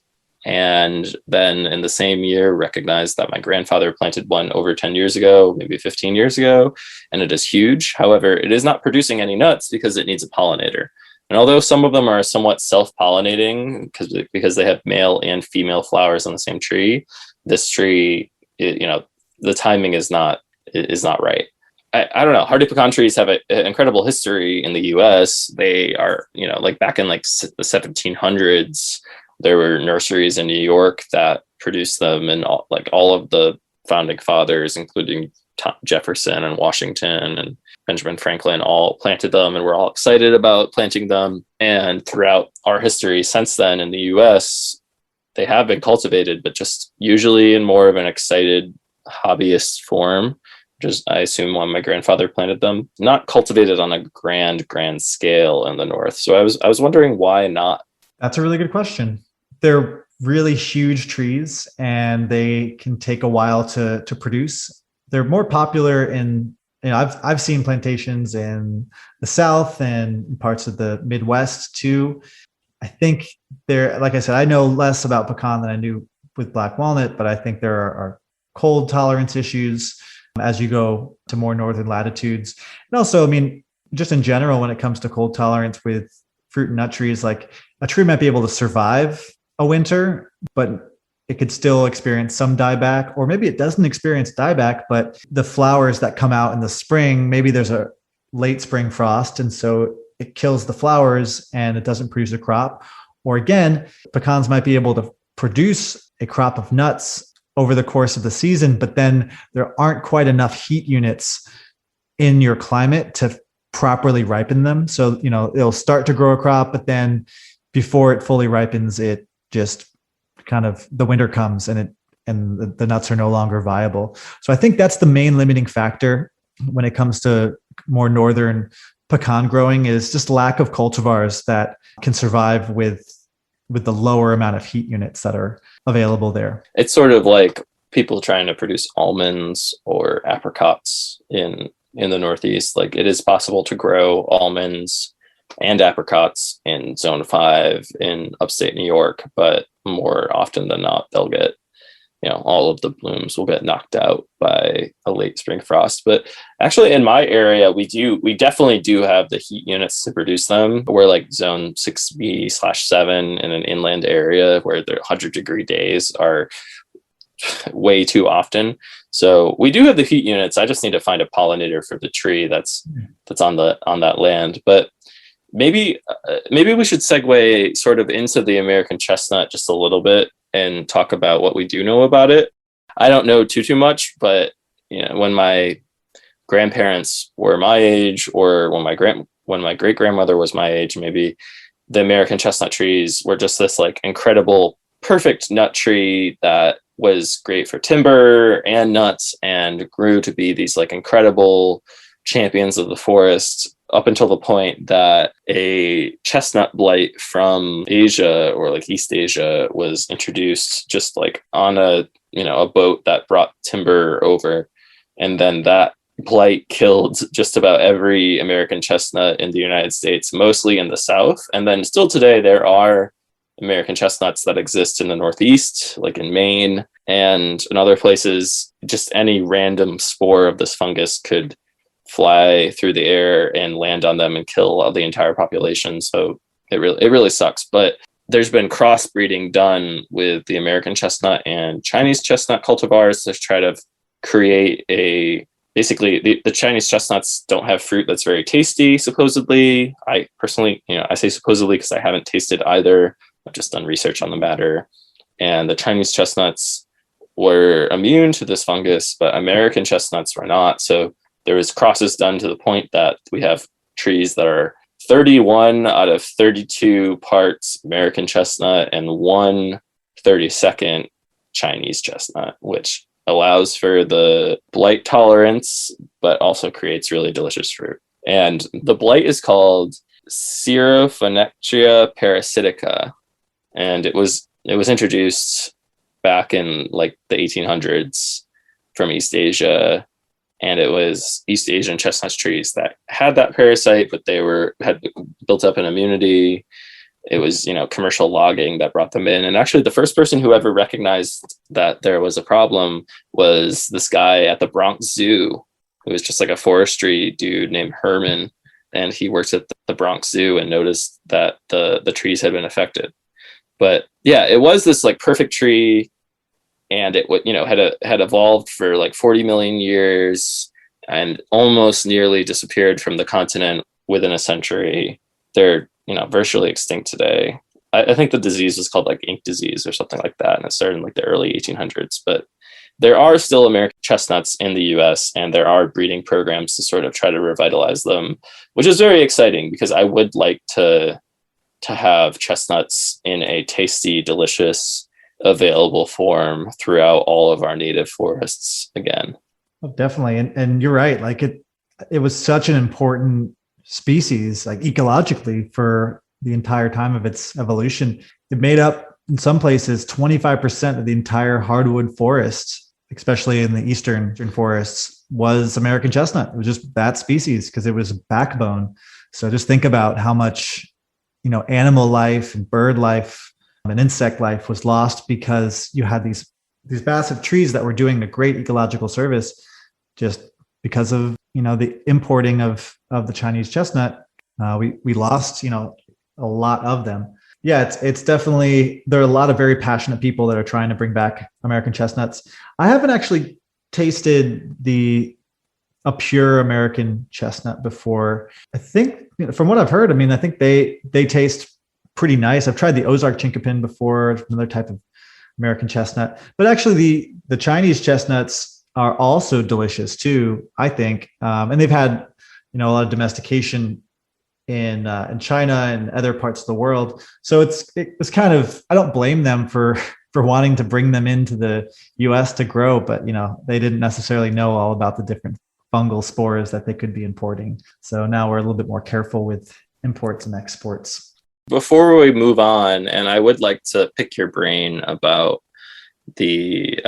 and then in the same year recognized that my grandfather planted one over 10 years ago, maybe 15 years ago, and it is huge. However, it is not producing any nuts because it needs a pollinator. And although some of them are somewhat self-pollinating because they have male and female flowers on the same tree, this tree, the timing is not right. I don't know. Hardy pecan trees have an incredible history in the U.S. They are, like back in like the 1700s, there were nurseries in New York that produced them, and all of the founding fathers, including Jefferson and Washington and Benjamin Franklin, all planted them, and we're all excited about planting them. And throughout our history since then in the U.S., they have been cultivated, but just usually in more of an excited hobbyist form. Just, I assume when my grandfather planted them, not cultivated on a grand scale in the North. So I was wondering why not. That's a really good question. They're really huge trees and they can take a while to produce. They're more popular in, I've seen plantations in the South and parts of the Midwest too. I think like I said, I know less about pecan than I knew with black walnut, but I think there are cold tolerance issues as you go to more northern latitudes. And also, just in general, when it comes to cold tolerance with fruit and nut trees, like a tree might be able to survive a winter, but it could still experience some dieback, or maybe it doesn't experience dieback, but the flowers that come out in the spring, maybe there's a late spring frost, and so it kills the flowers and it doesn't produce a crop. Or again, pecans might be able to produce a crop of nuts over the course of the season, but then there aren't quite enough heat units in your climate to properly ripen them. So, it'll start to grow a crop, but then before it fully ripens, it just kind of, the winter comes and the nuts are no longer viable. So I think that's the main limiting factor when it comes to more northern pecan growing, is just lack of cultivars that can survive with the lower amount of heat units that are available there. It's sort of like people trying to produce almonds or apricots in the Northeast. Like, it is possible to grow almonds and apricots in zone 5 in upstate New York, but more often than not, they'll get, all of the blooms will get knocked out by a late spring frost. But actually in my area, we definitely do have the heat units to produce them. We're like zone 6B/7 in an inland area where the 100-degree days are way too often. So we do have the heat units. I just need to find a pollinator for the tree that's on that land. But maybe we should segue sort of into the American chestnut just a little bit and talk about what we do know about it. I don't know too much, but when my grandparents were my age, or when my great grandmother was my age, maybe, the American chestnut trees were just this like incredible, perfect nut tree that was great for timber and nuts, and grew to be these like incredible champions of the forest, up until the point that a chestnut blight from Asia, or like East Asia, was introduced just like on a boat that brought timber over. And then that blight killed just about every American chestnut in the United States, mostly in the South. And then still today, there are American chestnuts that exist in the Northeast, like in Maine and in other places. Just any random spore of this fungus could fly through the air and land on them and kill the entire population. So it really sucks. But there's been crossbreeding done with the American chestnut and Chinese chestnut cultivars to try to create basically the Chinese chestnuts don't have fruit that's very tasty, supposedly. I personally, I say supposedly because I haven't tasted either. I've just done research on the matter. And the Chinese chestnuts were immune to this fungus, but American chestnuts were not. So there was crosses done to the point that we have trees that are 31 out of 32 parts American chestnut and 1/32 Chinese chestnut, which allows for the blight tolerance, but also creates really delicious fruit. And the blight is called Cerophonectria parasitica, and it was introduced back in like the 1800s from East Asia. And it was East Asian chestnut trees that had that parasite, but they had built up an immunity. It was, commercial logging that brought them in. And actually the first person who ever recognized that there was a problem was this guy at the Bronx Zoo, who was just like a forestry dude named Herman. And he worked at the Bronx Zoo and noticed that the trees had been affected. But yeah, it was this like perfect tree. And it had evolved for like 40 million years and almost nearly disappeared from the continent within a century. They're virtually extinct today. I think the disease was called like ink disease or something like that, and it started in like the early 1800s. But there are still American chestnuts in the US, and there are breeding programs to sort of try to revitalize them, which is very exciting because I would like to have chestnuts in a tasty, delicious, available form throughout all of our native forests again. Oh, definitely. And you're right. Like it was such an important species, like ecologically, for the entire time of its evolution. It made up in some places 25% of the entire hardwood forest, especially in the eastern forests, was American chestnut. It was just that species because it was backbone. So just think about how much, animal life and bird life and insect life was lost because you had these massive trees that were doing a great ecological service just because of the importing of the Chinese chestnut. We lost a lot of them. Yeah, it's definitely, there are a lot of very passionate people that are trying to bring back American chestnuts. I haven't actually tasted a pure American chestnut before. I think from what I've heard, I think they taste pretty nice. I've tried the Ozark Chinkapin before, another type of American chestnut. But actually, the Chinese chestnuts are also delicious too, I think. And they've had a lot of domestication in China and other parts of the world. So it was kind of, I don't blame them for wanting to bring them into the US to grow, but they didn't necessarily know all about the different fungal spores that they could be importing. So now we're a little bit more careful with imports and exports. Before we move on, and I would like to pick your brain about the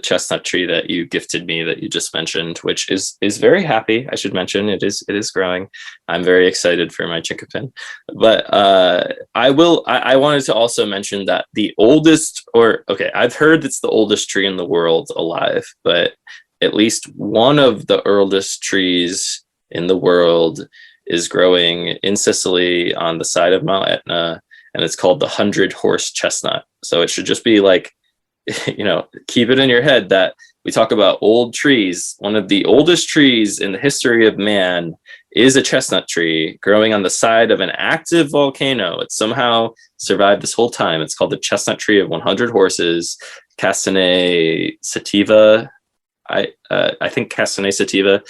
chestnut tree that you gifted me that you just mentioned, which is very happy. I should mention it is growing. I'm very excited for my chinkapin. But I wanted to also mention that I've heard it's the oldest tree in the world alive, but at least one of the oldest trees in the world is growing in Sicily on the side of Mount Etna, and it's called the 100-horse chestnut. So it should just be like, keep it in your head that we talk about old trees. One of the oldest trees in the history of man is a chestnut tree growing on the side of an active volcano. It somehow survived this whole time. It's called the chestnut tree of 100 horses, Castanea sativa. I think Castanea sativa.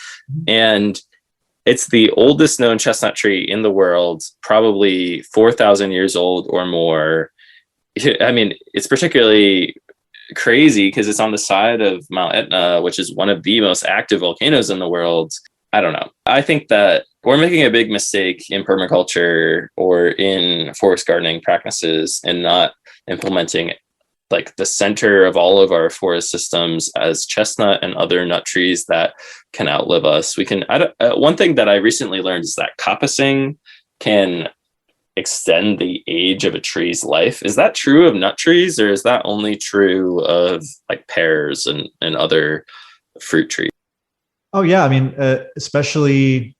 And it's the oldest known chestnut tree in the world, probably 4,000 years old or more. I mean, it's particularly crazy because it's on the side of Mount Etna, which is one of the most active volcanoes in the world. I don't know. I think that we're making a big mistake in permaculture or in forest gardening practices and not implementing like the center of all of our forest systems as chestnut and other nut trees that can outlive us. We can, one thing that I recently learned is that coppicing can extend the age of a tree's life. Is that true of nut trees, or is that only true of like pears and other fruit trees? Oh yeah, I mean, especially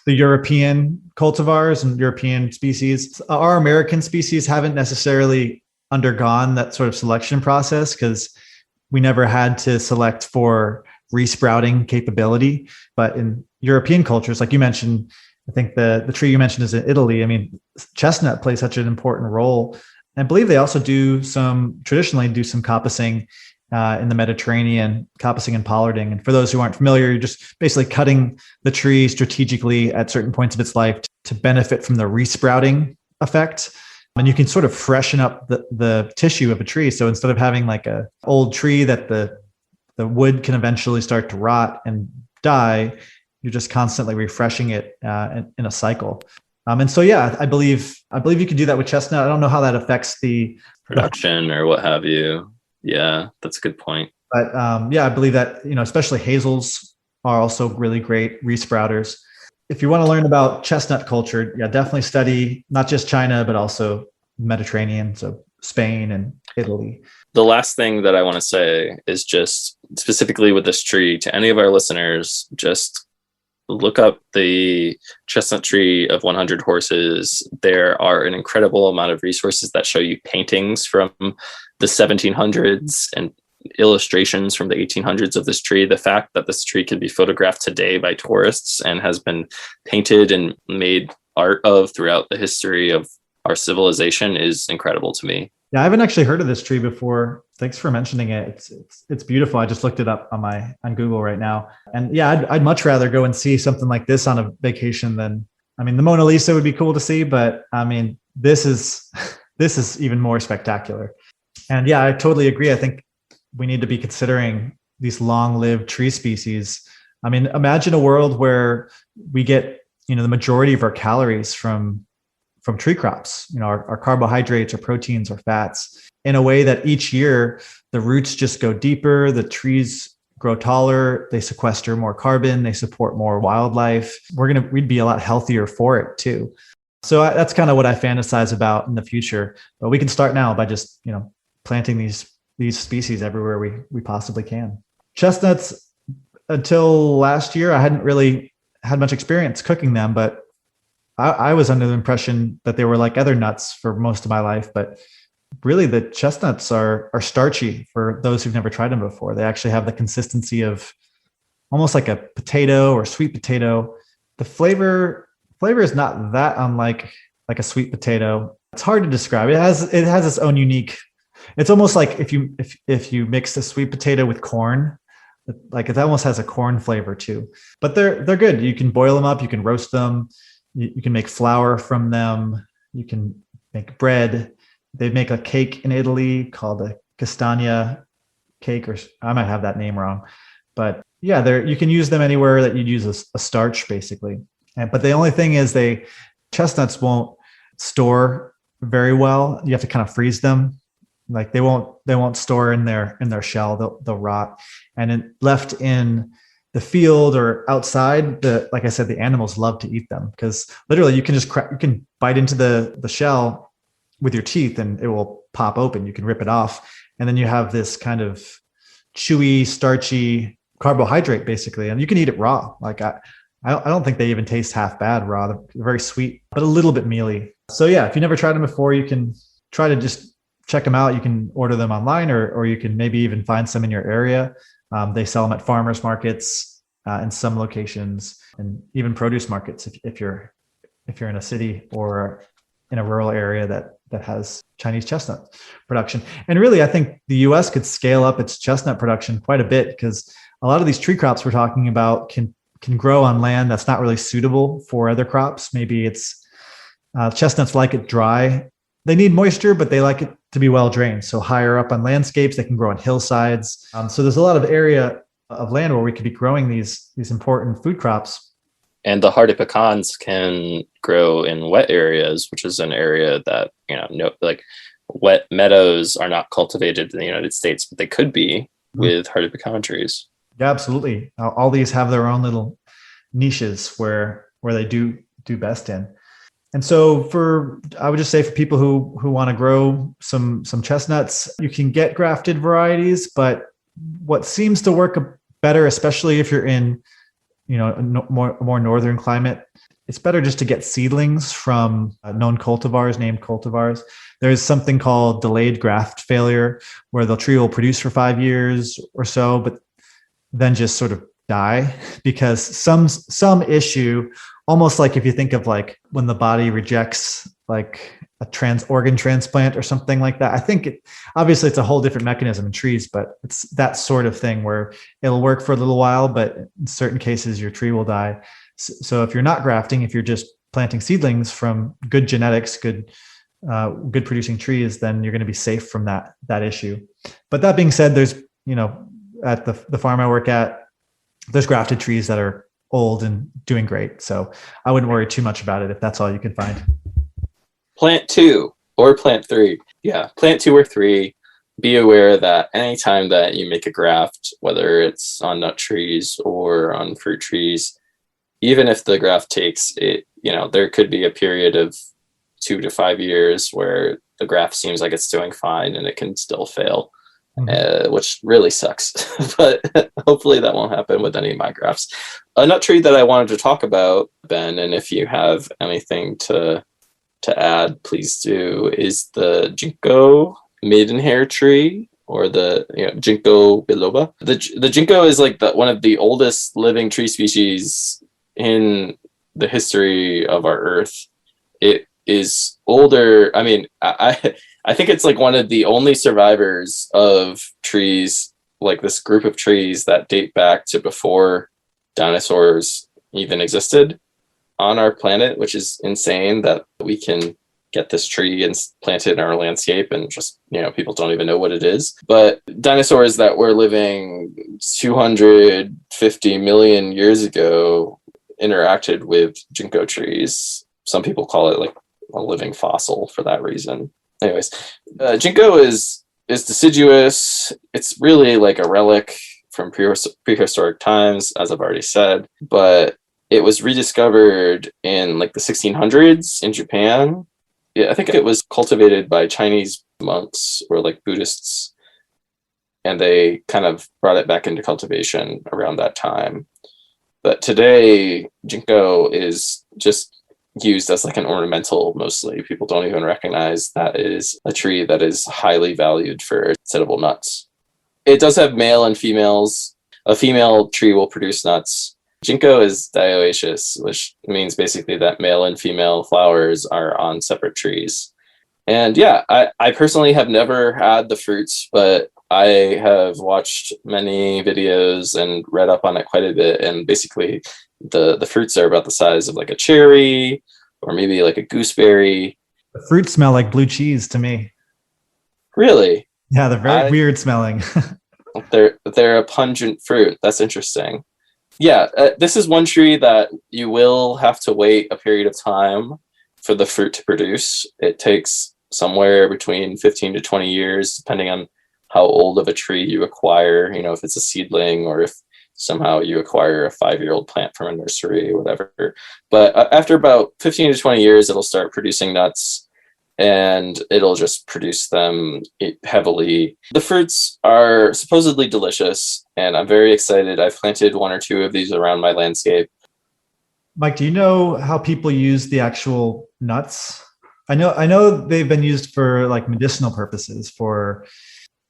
the European cultivars and European species. Our American species haven't necessarily undergone that sort of selection process because we never had to select for resprouting capability. But in European cultures, like you mentioned, I think the tree you mentioned is in Italy. I mean, chestnut plays such an important role. And I believe they also traditionally do some coppicing in the Mediterranean, coppicing and pollarding. And for those who aren't familiar, you're just basically cutting the tree strategically at certain points of its life to benefit from the resprouting effect. And you can sort of freshen up the tissue of a tree. So instead of having like a old tree that the wood can eventually start to rot and die, you're just constantly refreshing it in a cycle. And so, yeah, I believe you can do that with chestnut. I don't know how that affects the production or what have you. Yeah, that's a good point. But yeah, I believe that, especially hazels are also really great resprouters. If you want to learn about chestnut culture, yeah, definitely study not just China, but also Mediterranean, so Spain and Italy. The last thing that I want to say is just specifically with this tree to any of our listeners, just look up the chestnut tree of 100 horses. There are an incredible amount of resources that show you paintings from the 1700s and illustrations from the 1800s of this tree. The fact that this tree can be photographed today by tourists and has been painted and made art of throughout the history of our civilization is incredible to me. Yeah, I haven't actually heard of this tree before. Thanks for mentioning it. It's beautiful. I just looked it up on Google right now. And yeah, I'd much rather go and see something like this on a vacation than, I mean, the Mona Lisa would be cool to see, but I mean, this is even more spectacular. And yeah, I totally agree. I think we need to be considering these long-lived tree species. I mean, imagine a world where we get, the majority of our calories from tree crops, our carbohydrates, our proteins, our fats, in a way that each year the roots just go deeper, the trees grow taller, they sequester more carbon, they support more wildlife. We'd be a lot healthier for it too. So that's kind of what I fantasize about in the future. But we can start now by just, planting these species everywhere we possibly can. Chestnuts, until last year, I hadn't really had much experience cooking them, but I was under the impression that they were like other nuts for most of my life. But really, the chestnuts are starchy for those who've never tried them before. They actually have the consistency of almost like a potato or sweet potato. The flavor is not that unlike like a sweet potato. It's hard to describe. It has its own unique. It's almost like if you mix a sweet potato with corn, like it almost has a corn flavor too. But they're good. You can boil them up. You can roast them. You can make flour from them. You can make bread. They make a cake in Italy called a castagna cake, or I might have that name wrong. But yeah, you can use them anywhere that you'd use a starch, basically. But the only thing is chestnuts won't store very well. You have to kind of freeze them. Like they won't store in their shell. They'll rot. And left in the field or outside, like I said, the animals love to eat them because literally you can just you can bite into the shell with your teeth and it will pop open. You can rip it off, and then you have this kind of chewy, starchy carbohydrate basically, and you can eat it raw. Like I don't think they even taste half bad raw. They're very sweet, but a little bit mealy. So yeah, if you never tried them before, you can try to just check them out. You can order them online, or you can maybe even find some in your area. They sell them at farmers markets. in some locations, and even produce markets if you're in a city or in a rural area that has Chinese chestnut production. And really, I think the U.S. could scale up its chestnut production quite a bit, because a lot of these tree crops we're talking about can grow on land that's not really suitable for other crops. Maybe it's chestnuts like it dry. They need moisture, but they like it to be well drained. So higher up on landscapes, they can grow on hillsides. So there's a lot of area of land where we could be growing these important food crops. And the hardy pecans can grow in wet areas, which is an area that, like wet meadows are not cultivated in the United States, but they could be with hardy pecan trees. Yeah, absolutely. All these have their own little niches where they do best in. And so I would just say for people who want to grow some chestnuts, you can get grafted varieties, but what seems to work better, especially if you're in, a more northern climate, it's better just to get seedlings from known cultivars, named cultivars. There's something called delayed graft failure, where the tree will produce for 5 years or so, but then just sort of die because some issue, almost like if you think of like when the body rejects like a organ transplant or something like that. I think obviously it's a whole different mechanism in trees, but it's that sort of thing where it'll work for a little while, but in certain cases your tree will die. So if you're not grafting, if you're just planting seedlings from good genetics, good producing trees, then you're going to be safe from that issue. But that being said, there's, at the farm I work at, there's grafted trees that are old and doing great. So I wouldn't worry too much about it if that's all you can find. Plant 2 or plant 3. Yeah, plant 2 or 3. Be aware that anytime that you make a graft, whether it's on nut trees or on fruit trees, even if the graft takes it, there could be a period of 2 to 5 years where the graft seems like it's doing fine and it can still fail, which really sucks. But hopefully that won't happen with any of my grafts. A nut tree that I wanted to talk about, Ben, and if you have anything to add, please do, is the Ginkgo maidenhair tree, or the Ginkgo biloba. The Ginkgo is like one of the oldest living tree species in the history of our Earth. It is older. I mean, I think it's like one of the only survivors of trees, like this group of trees that date back to before dinosaurs even existed on our planet, which is insane that we can get this tree and plant it in our landscape and just, people don't even know what it is. But dinosaurs that were living 250 million years ago interacted with Ginkgo trees. Some people call it like a living fossil for that reason. Anyways, Ginkgo is deciduous. It's really like a relic from prehistoric times, as I've already said, but it was rediscovered in like the 1600s in Japan. Yeah, I think it was cultivated by Chinese monks or like Buddhists, and they kind of brought it back into cultivation around that time. But today, Ginkgo is just used as like an ornamental mostly. People don't even recognize that it is a tree that is highly valued for its edible nuts. It does have male and females. A female tree will produce nuts. Ginkgo is dioecious, which means basically that male and female flowers are on separate trees. And yeah, I personally have never had the fruits, but I have watched many videos and read up on it quite a bit. And basically the fruits are about the size of like a cherry or maybe like a gooseberry. The fruits smell like blue cheese to me. Really? Yeah, they're very weird smelling. They're a pungent fruit. That's interesting. Yeah, this is one tree that you will have to wait a period of time for the fruit to produce. It takes somewhere between 15 to 20 years, depending on how old of a tree you acquire, if it's a seedling or if somehow you acquire a 5-year-old plant from a nursery or whatever. But after about 15 to 20 years, it'll start producing nuts, and it'll just produce them heavily. The fruits are supposedly delicious, and I'm very excited. I've planted 1 or 2 of these around my landscape. Mike, do you know how people use the actual nuts? I know they've been used for like medicinal purposes, for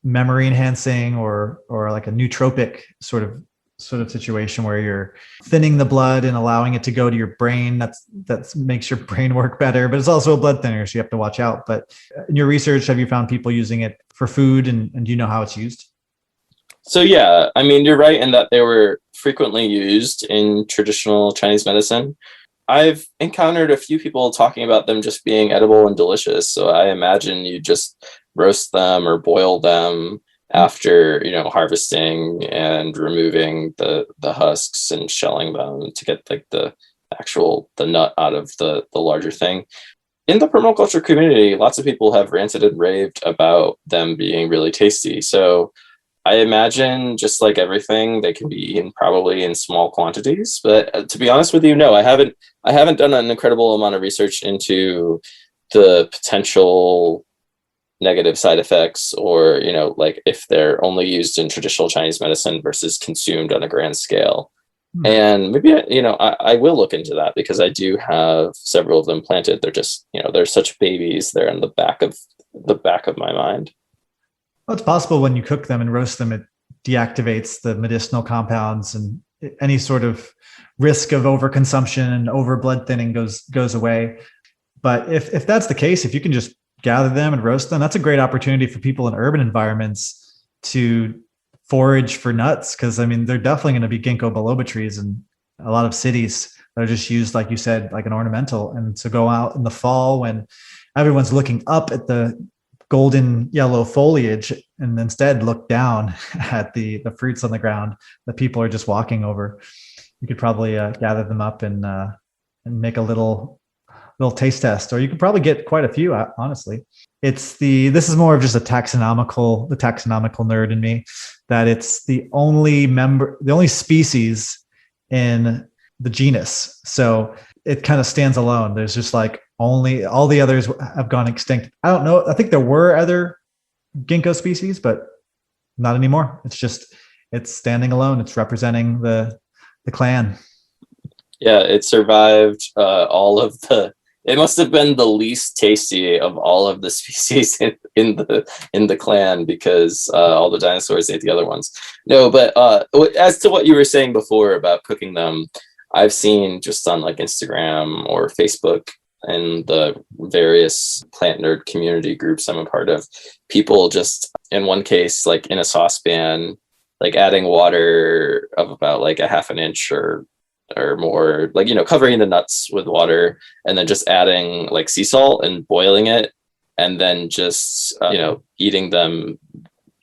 memory enhancing or like a nootropic sort of sort of situation where you're thinning the blood and allowing it to go to your brain. That makes your brain work better, but it's also a blood thinner, so you have to watch out. But in your research, have you found people using it for food, and do you know how it's used? So yeah, I mean, you're right in that they were frequently used in traditional Chinese medicine. I've encountered a few people talking about them just being edible and delicious. So I imagine you just roast them or boil them after, harvesting and removing the husks and shelling them to get like the nut out of the larger thing. In the permaculture community, lots of people have ranted and raved about them being really tasty. So I imagine, just like everything, they can be eaten probably in small quantities. But to be honest with you, no, I haven't done an incredible amount of research into the potential negative side effects, or like if they're only used in traditional Chinese medicine versus consumed on a grand scale. And maybe I will look into that, because I do have several of them planted. They're just they're such babies. They're in the back of my mind. Well, it's possible when you cook them and roast them, it deactivates the medicinal compounds, and any sort of risk of overconsumption and over blood thinning goes away. But if that's the case, if you can just gather them and roast them, that's a great opportunity for people in urban environments to forage for nuts. Because I mean, they're definitely going to be ginkgo biloba trees in a lot of cities that are just used, like you said, like an ornamental. And to go out in the fall when everyone's looking up at the golden yellow foliage and instead look down at the fruits on the ground that people are just walking over, you could probably gather them up and make a little taste test, or you could probably get quite a few. Honestly, this is more of just the taxonomical nerd in me, that it's the only species in the genus, so it kind of stands alone. There's just like only, all the others have gone extinct. I don't know. I think there were other ginkgo species, but not anymore. It's standing alone. It's representing the clan. Yeah, it survived it must have been the least tasty of all of the species in the clan, because all the dinosaurs ate the other ones. No, but as to what you were saying before about cooking them, I've seen just on like Instagram or Facebook and the various plant nerd community groups I'm a part of, people just, in one case, like in a saucepan, like adding water of about like a half an inch or more, like, covering the nuts with water, and then just adding like sea salt and boiling it, and then just, eating them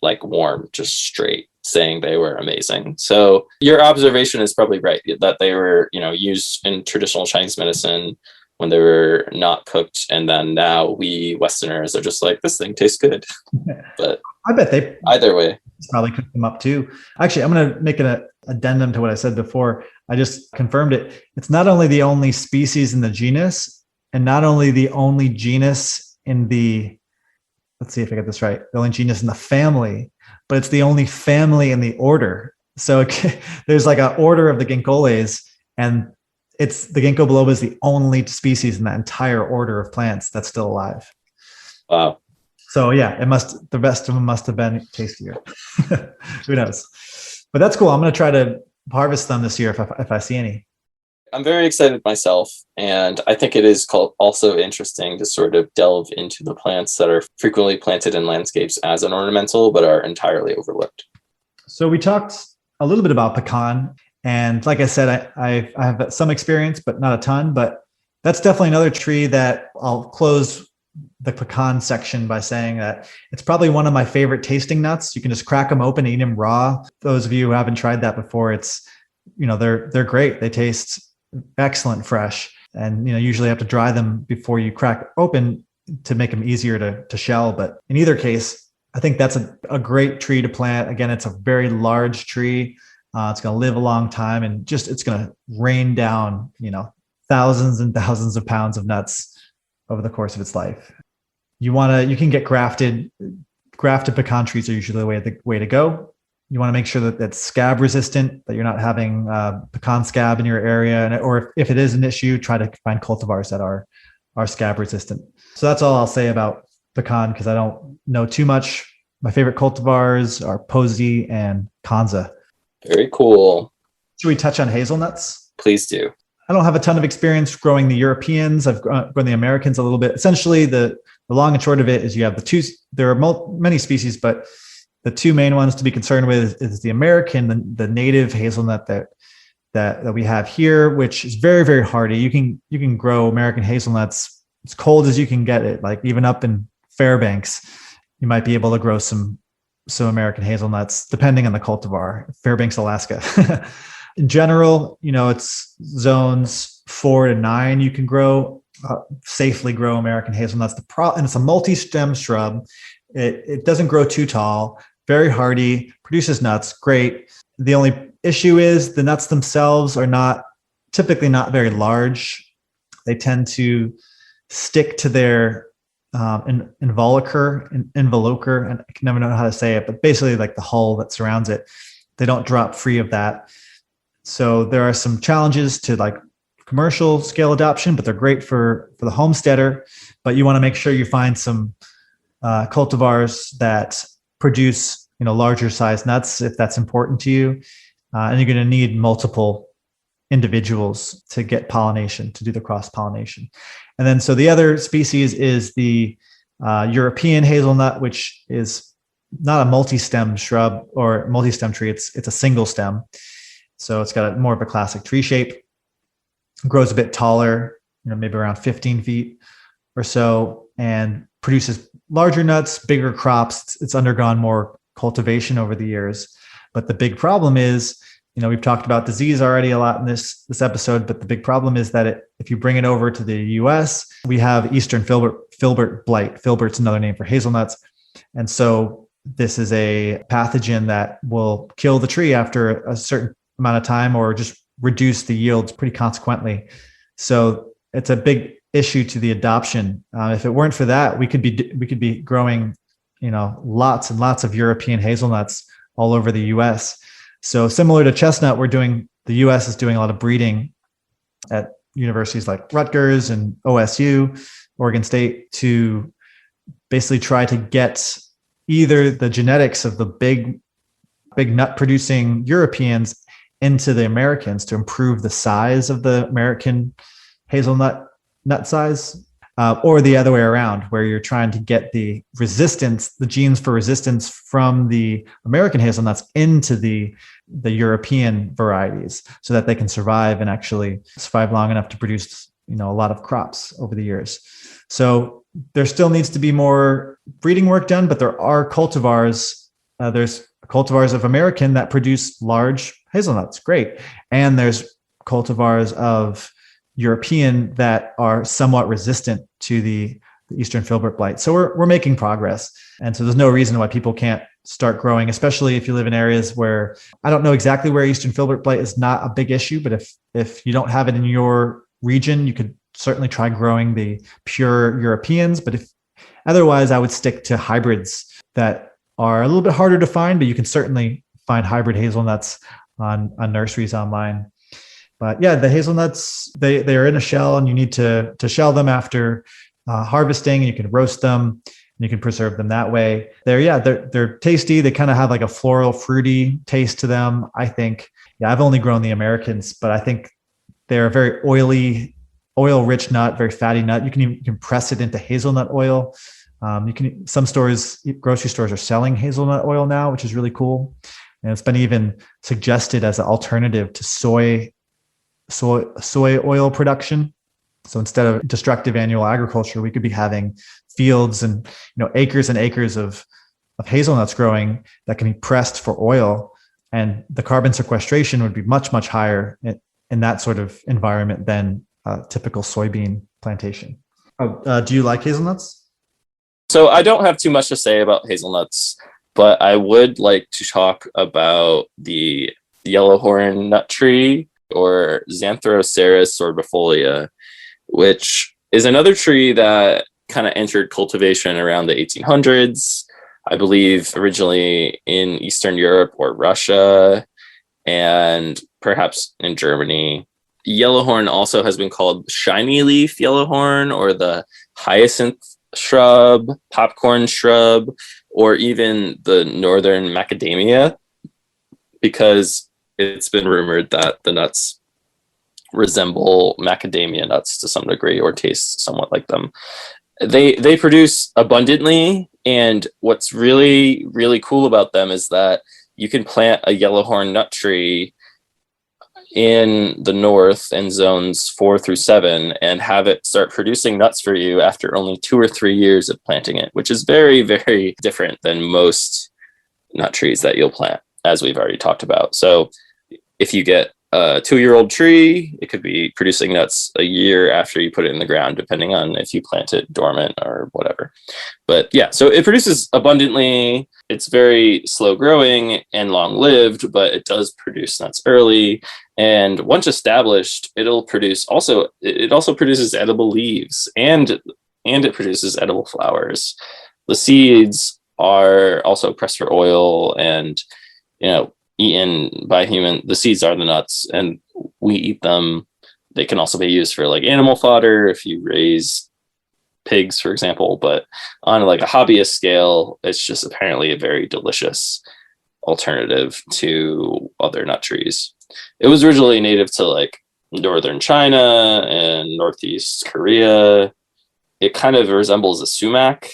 like warm, just straight, saying they were amazing. So your observation is probably right, that they were, used in traditional Chinese medicine when they were not cooked. And then now we Westerners are just like, this thing tastes good. But I bet they either way probably cook them up too. Actually, I'm going to make an addendum to what I said before. I just confirmed it. It's not only the only species in the genus, and not only the only genus in the, let's see if I get this right, the only genus in the family, but it's the only family in the order. So there's like an order of the Ginkgoles, and it's the ginkgo biloba is the only species in that entire order of plants that's still alive. Wow. So yeah, the rest of them must have been tastier. Who knows? But that's cool. I'm going to try to harvest them this year if I see any. I'm very excited myself, and I think it is also interesting to sort of delve into the plants that are frequently planted in landscapes as an ornamental, but are entirely overlooked. So we talked a little bit about pecan, and like I said, I have some experience, but not a ton. But that's definitely another tree that I'll close the pecan section by saying that it's probably one of my favorite tasting nuts. You can just crack them open, eat them raw. Those of you who haven't tried that before, they're great. They taste excellent fresh, and usually have to dry them before you crack open to make them easier to shell. But in either case, I think that's a great tree to plant. Again, it's a very large tree. It's going to live a long time, and it's going to rain down, thousands and thousands of pounds of nuts over the course of its life. You can get grafted pecan trees are usually the way to go. You want to make sure that it's scab resistant, that you're not having pecan scab in your area, or if it is an issue, try to find cultivars that are scab resistant. So that's all I'll say about pecan, because I don't know too much. My favorite cultivars are Posey and Kanza. Very cool. Should we touch on hazelnuts? Please do. I don't have a ton of experience growing the Europeans. I've grown the Americans a little bit. Essentially, the long and short of it is you have the two. There are many species, but the two main ones to be concerned with is the American, the native hazelnut that we have here, which is very, very hardy. You can grow American hazelnuts as cold as you can get it. Like even up in Fairbanks, you might be able to grow some American hazelnuts, depending on the cultivar. Fairbanks, Alaska. In general, it's zones 4 to 9 you can safely grow American hazelnuts. And it's a multi-stem shrub. It doesn't grow too tall, very hardy, produces nuts, great. The only issue is the nuts themselves are typically not very large. They tend to stick to their involucre, and I can never know how to say it, but basically like the hull that surrounds it. They don't drop free of that. So there are some challenges to like commercial scale adoption, but they're great for the homesteader. But you want to make sure you find some cultivars that produce larger size nuts if that's important to you. And you're going to need multiple individuals to get pollination, to do the cross pollination. And then so the other species is the European hazelnut, which is not a multi-stem shrub or multi-stem tree. It's a single stem. So it's got more of a classic tree shape. It grows a bit taller, maybe around 15 feet or so, and produces larger nuts, bigger crops. It's undergone more cultivation over the years. But the big problem is, we've talked about disease already a lot in this episode, but the big problem is that if you bring it over to the US, we have Eastern filbert blight. Filbert's another name for hazelnuts. And so this is a pathogen that will kill the tree after a certain amount of time or just reduce the yields pretty consequently. So it's a big issue to the adoption. If it weren't for that, we could be growing, lots and lots of European hazelnuts all over the US. So similar to chestnut, the US is doing a lot of breeding at universities like Rutgers and OSU, Oregon State, to basically try to get either the genetics of the big nut producing Europeans into the Americans to improve the size of the American hazelnut nut size, or the other way around, where you're trying to get the genes for resistance from the American hazelnuts into the European varieties so that they can survive and actually survive long enough to produce, a lot of crops over the years. So there still needs to be more breeding work done, but there are cultivars. There's cultivars of American that produce large hazelnuts, great. And there's cultivars of European that are somewhat resistant to the Eastern filbert blight. So we're making progress. And so there's no reason why people can't start growing, especially if you live in areas where I don't know exactly where Eastern filbert blight is not a big issue, but if you don't have it in your region, you could certainly try growing the pure Europeans. But otherwise, I would stick to hybrids that are a little bit harder to find, but you can certainly find hybrid hazelnuts on nurseries online. But yeah, the hazelnuts, they are in a shell, and you need to shell them after harvesting, and you can roast them and you can preserve them that way. They're tasty. They kind of have like a floral, fruity taste to them, I think. Yeah, I've only grown the Americans, but I think they're a very oil-rich nut, very fatty nut. You can press it into hazelnut oil. Some grocery stores are selling hazelnut oil now, which is really cool. And it's been even suggested as an alternative to soy oil production. So instead of destructive annual agriculture, we could be having fields and acres and acres of hazelnuts growing that can be pressed for oil, and the carbon sequestration would be much, much higher in that sort of environment than a typical soybean plantation. Do you like hazelnuts? So I don't have too much to say about hazelnuts, but I would like to talk about the yellowhorn nut tree, or Xanthoceras sorbifolia, which is another tree that kind of entered cultivation around the 1800s, I believe originally in Eastern Europe or Russia, and perhaps in Germany. Yellowhorn also has been called shiny leaf yellowhorn, or the hyacinth shrub, popcorn shrub, or even the northern macadamia, because it's been rumored that the nuts resemble macadamia nuts to some degree or taste somewhat like them. They produce abundantly, and what's really really cool about them is that you can plant a yellowhorn nut tree in the north in zones 4 through 7 and have it start producing nuts for you after only 2 or 3 years of planting it, which is very very different than most nut trees that you'll plant, as we've already talked about. So if you get a 2-year-old tree, it could be producing nuts a year after you put it in the ground, depending on if you plant it dormant or whatever. But yeah, so it produces abundantly. It's very slow growing and long lived, but it does produce nuts early. And once established, it also produces edible leaves, and it produces edible flowers. The seeds are also pressed for oil and, eaten by human. The seeds are the nuts, and we eat them. They can also be used for like animal fodder if you raise pigs, for example. But on like a hobbyist scale, it's just apparently a very delicious alternative to other nut trees. It was originally native to like northern China and northeast Korea. It kind of resembles a sumac,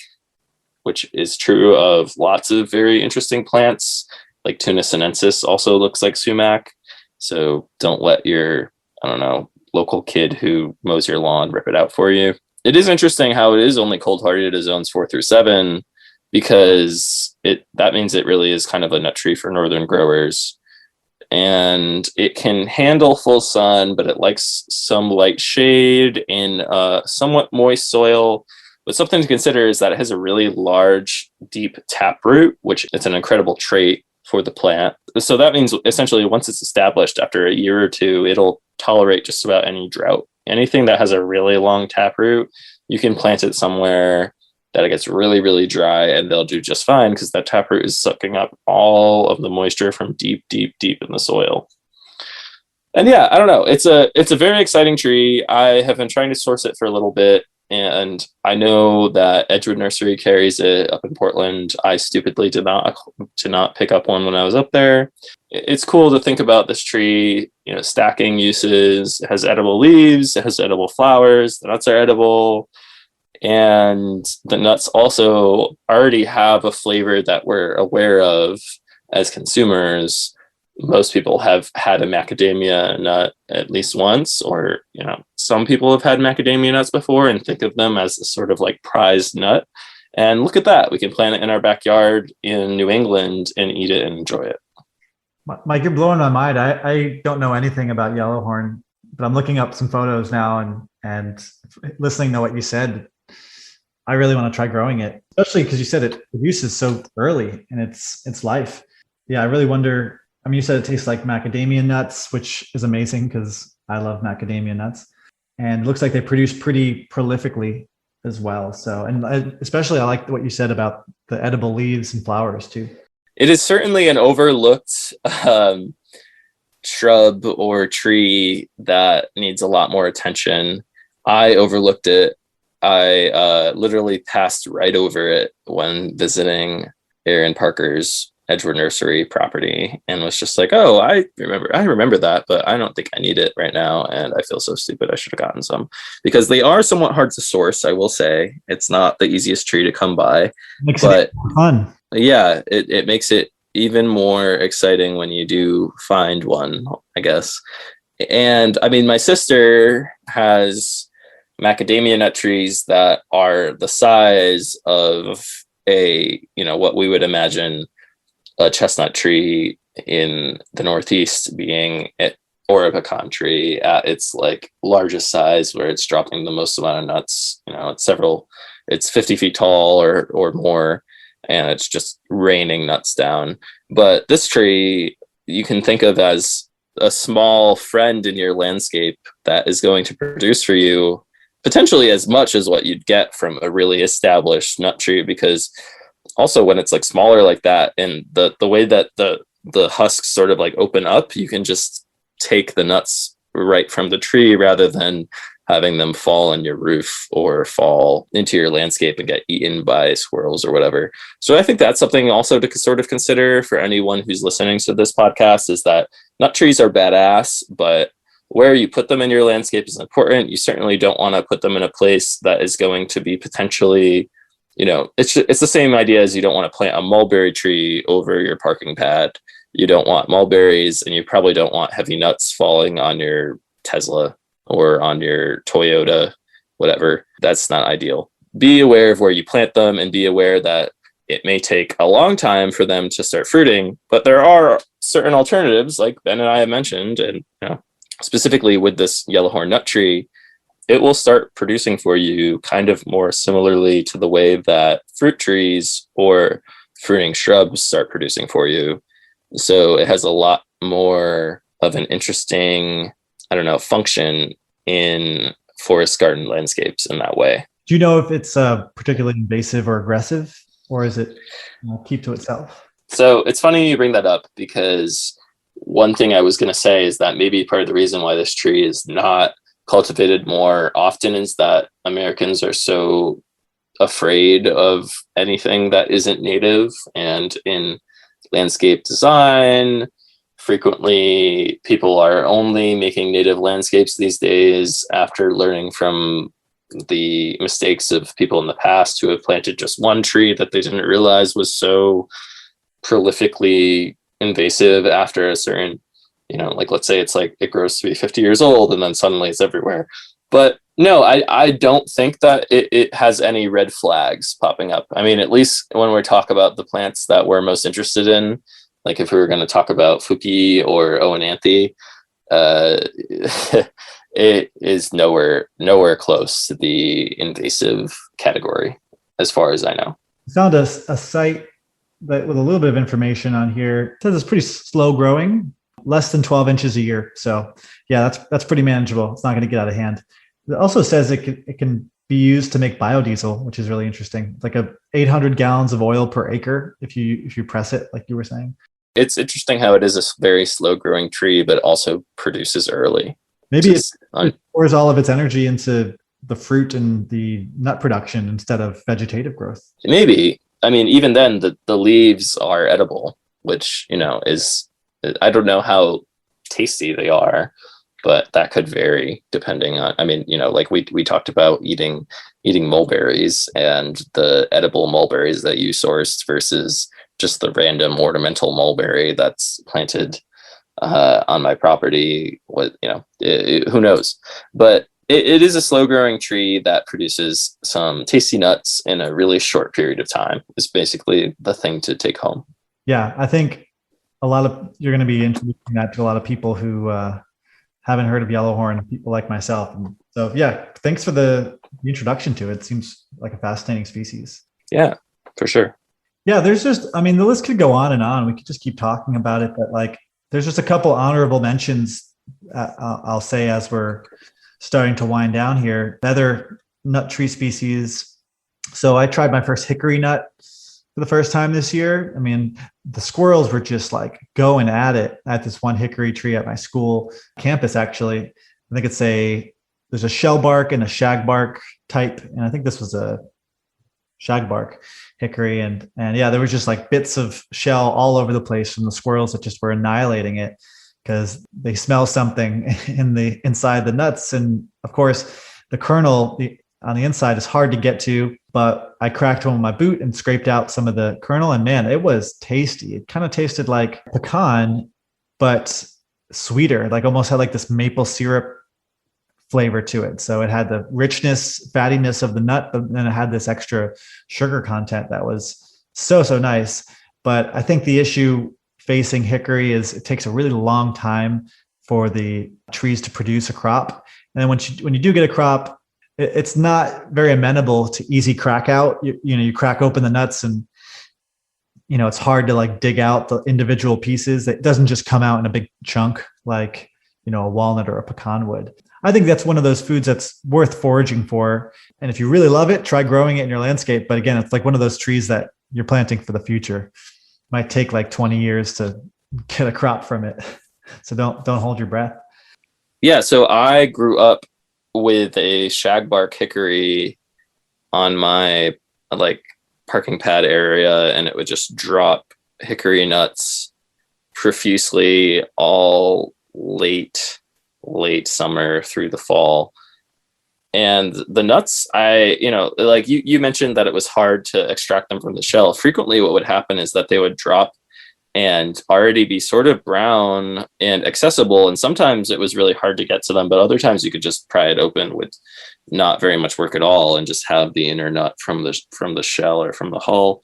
which is true of lots of very interesting plants. Like Tunis sinensis also looks like sumac. So don't let your, local kid who mows your lawn rip it out for you. It is interesting how it is only cold-hardy to zones 4 through 7, because that means it really is kind of a nut tree for northern growers. And it can handle full sun, but it likes some light shade in somewhat moist soil. But something to consider is that it has a really large, deep taproot, which it's an incredible trait for the plant. So that means essentially once it's established, after a year or two, it'll tolerate just about any drought. Anything that has a really long taproot, you can plant it somewhere that it gets really, really dry, and they'll do just fine because that taproot is sucking up all of the moisture from deep, deep, deep in the soil. And yeah, I don't know. It's a very exciting tree. I have been trying to source it for a little bit, and I know that Edgewood Nursery carries it up in Portland. I stupidly did not pick up one when I was up there. It's cool to think about this tree, stacking uses. It has edible leaves, it has edible flowers, the nuts are edible, and the nuts also already have a flavor that we're aware of as consumers. Most people have had a macadamia nut at least once, or, some people have had macadamia nuts before and think of them as a sort of like prized nut. And look at that. We can plant it in our backyard in New England and eat it and enjoy it. Mike, you're blowing my mind. I don't know anything about yellowhorn, but I'm looking up some photos now and listening to what you said. I really want to try growing it, especially because you said it produces so early in its life. Yeah, I really wonder. I mean, you said it tastes like macadamia nuts, which is amazing because I love macadamia nuts. And it looks like they produce pretty prolifically as well. So, and especially I like what you said about the edible leaves and flowers too. It is certainly an overlooked shrub or tree that needs a lot more attention. I overlooked it. I literally passed right over it when visiting Aaron Parker's Edgewood Nursery property, and was just like, oh, I remember that, but I don't think I need it right now, and I feel so stupid. I should have gotten some, because they are somewhat hard to source. I will say it's not the easiest tree to come by, but fun. Yeah, it makes it even more exciting when you do find one, I guess. And I mean, my sister has macadamia nut trees that are the size of what we would imagine a chestnut tree in the Northeast being or a pecan tree at its like largest size, where it's dropping the most amount of nuts. It's 50 feet tall or more, and it's just raining nuts down. But this tree you can think of as a small friend in your landscape that is going to produce for you potentially as much as what you'd get from a really established nut tree, because also when it's like smaller like that, and the way that the husks sort of like open up, you can just take the nuts right from the tree rather than having them fall on your roof or fall into your landscape and get eaten by squirrels or whatever. So I think that's something also to sort of consider for anyone who's listening to this podcast, is that nut trees are badass, but where you put them in your landscape is important. You certainly don't want to put them in a place that is going to be potentially, it's the same idea as you don't want to plant a mulberry tree over your parking pad. You don't want mulberries, and you probably don't want heavy nuts falling on your Tesla or on your Toyota, whatever. That's not ideal. Be aware of where you plant them, and be aware that it may take a long time for them to start fruiting, but there are certain alternatives, like Ben and I have mentioned, and specifically with this yellowhorn nut tree, it will start producing for you kind of more similarly to the way that fruit trees or fruiting shrubs start producing for you. So it has a lot more of an interesting, function in forest garden landscapes in that way. Do you know if it's particularly invasive or aggressive, or is it keep to itself? So it's funny you bring that up, because one thing I was going to say is that maybe part of the reason why this tree is not cultivated more often is that Americans are so afraid of anything that isn't native. And in landscape design, frequently people are only making native landscapes these days after learning from the mistakes of people in the past who have planted just one tree that they didn't realize was so prolifically invasive after a certain, let's say it's like it grows to be 50 years old and then suddenly it's everywhere. But no, I don't think that it has any red flags popping up. I mean, at least when we talk about the plants that we're most interested in, like if we were going to talk about Fuki or Oenanthe, it is nowhere close to the invasive category, as far as I know. I found a site that with a little bit of information on here. It says it's pretty slow growing, less than 12 inches a year. So yeah, that's pretty manageable. It's not going to get out of hand. It also says it can be used to make biodiesel, which is really interesting. It's like 800 gallons of oil per acre if you press it, like you were saying. It's interesting how it is a very slow growing tree, but also produces early. Maybe it pours all of its energy into the fruit and the nut production instead of vegetative growth. Maybe. I mean, even then, the leaves are edible, which, is, I don't know how tasty they are, but that could vary depending on, like we talked about eating mulberries and the edible mulberries that you sourced versus just the random ornamental mulberry that's planted on my property. Who knows? But it is a slow growing tree that produces some tasty nuts in a really short period of time is basically the thing to take home. Yeah, I think you're going to be introducing that to a lot of people who haven't heard of yellowhorn, people like myself. And so yeah, thanks for the introduction to it. It seems like a fascinating species. Yeah, for sure. Yeah, there's just, the list could go on and on. We could just keep talking about it, but there's just a couple honorable mentions I'll say as we're starting to wind down here. Other nut tree species. So I tried my first hickory nut for the first time this year. The squirrels were just going at it at this one hickory tree at my school campus, actually. I think there's a shellbark and a shagbark type. And I think this was a shagbark hickory. And yeah, there was just bits of shell all over the place from the squirrels that just were annihilating it because they smell something inside the nuts. And of course, the kernel on the inside is hard to get to, but I cracked one with my boot and scraped out some of the kernel, and man, it was tasty. It kind of tasted like pecan, but sweeter, almost had this maple syrup flavor to it. So it had the richness, fattiness of the nut, but then it had this extra sugar content that was so nice. But I think the issue facing hickory is it takes a really long time for the trees to produce a crop. And then when you do get a crop, it's not very amenable to easy crack out. You crack open the nuts and, it's hard to dig out the individual pieces. It doesn't just come out in a big chunk like, a walnut or a pecan would. I think that's one of those foods that's worth foraging for. And if you really love it, try growing it in your landscape. But again, it's one of those trees that you're planting for the future. Might take 20 years to get a crop from it. So don't hold your breath. Yeah. So I grew up with a shagbark hickory on my like parking pad area, and it would just drop hickory nuts profusely all late summer through the fall. And the nuts, like you mentioned that it was hard to extract them from the shell. Frequently what would happen is that they would drop and already be sort of brown and accessible, and sometimes it was really hard to get to them, but other times you could just pry it open with not very much work at all and just have the inner nut from the shell or from the hull.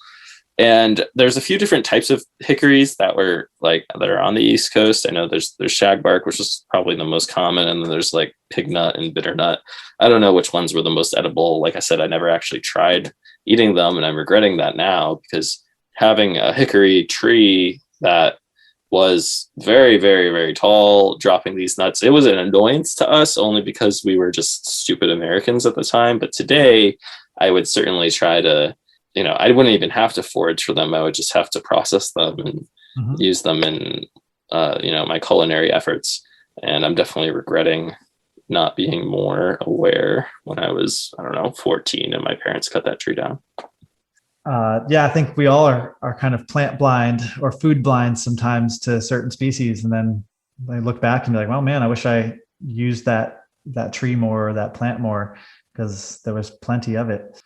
And there's a few different types of hickories that are on the East Coast. I know there's shagbark, which is probably the most common, and then there's like pig nut and bitter nut. I don't know which ones were the most edible. Like I said, I never actually tried eating them, and I'm regretting that now, because having a hickory tree that was very, very, very tall, dropping these nuts, it was an annoyance to us only because we were just stupid Americans at the time. But today, I would certainly try to, I wouldn't even have to forage for them. I would just have to process them and use them in, my culinary efforts. And I'm definitely regretting not being more aware when I was, 14, and my parents cut that tree down. I think we all are kind of plant blind or food blind sometimes to certain species. And then they look back and be like, well, man, I wish I used that tree more or that plant more, because there was plenty of it.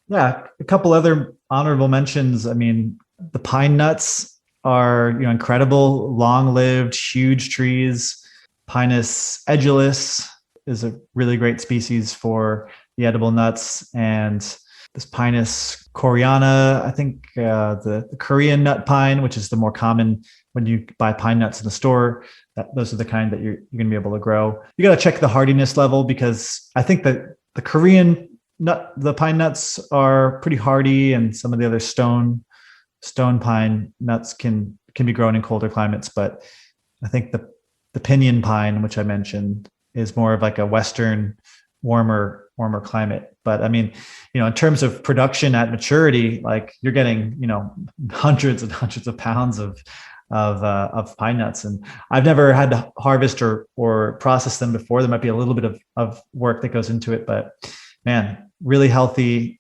Yeah. A couple other honorable mentions. I mean, the pine nuts are, incredible, long-lived, huge trees. Pinus edulis is a really great species for the edible nuts. And this Pinus coreana, I think the Korean nut pine, which is the more common when you buy pine nuts in the store, those are the kind that you're going to be able to grow. You got to check the hardiness level, because I think that the Korean the pine nuts are pretty hardy, and some of the other stone pine nuts can be grown in colder climates. But I think the pinyon pine, which I mentioned, is more of like a Western warmer climate. But I mean, in terms of production at maturity, like you're getting, hundreds and hundreds of pounds of pine nuts. And I've never had to harvest or process them before. There might be a little bit of work that goes into it, but man, really healthy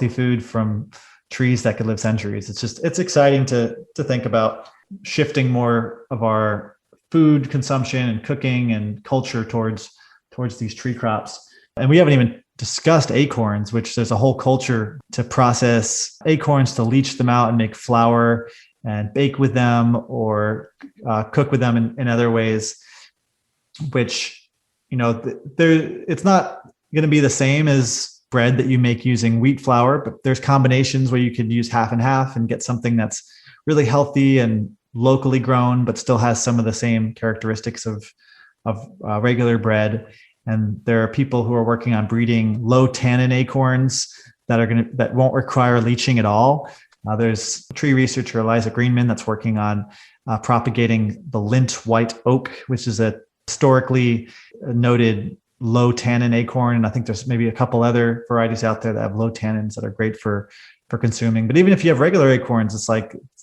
food from trees that could live centuries. It's exciting to think about shifting more of our food consumption and cooking and culture towards these tree crops. And we haven't even discussed acorns, which there's a whole culture to process acorns, to leach them out and make flour and bake with them, or cook with them in other ways, which, it's not going to be the same as bread that you make using wheat flour, but there's combinations where you could use half and half and get something that's really healthy and locally grown, but still has some of the same characteristics of regular bread. And there are people who are working on breeding low tannin acorns that won't require leaching at all. There's a tree researcher, Eliza Greenman, that's working on propagating the lint white oak, which is a historically noted low tannin acorn. And I think there's maybe a couple other varieties out there that have low tannins that are great for consuming. But even if you have regular acorns, it's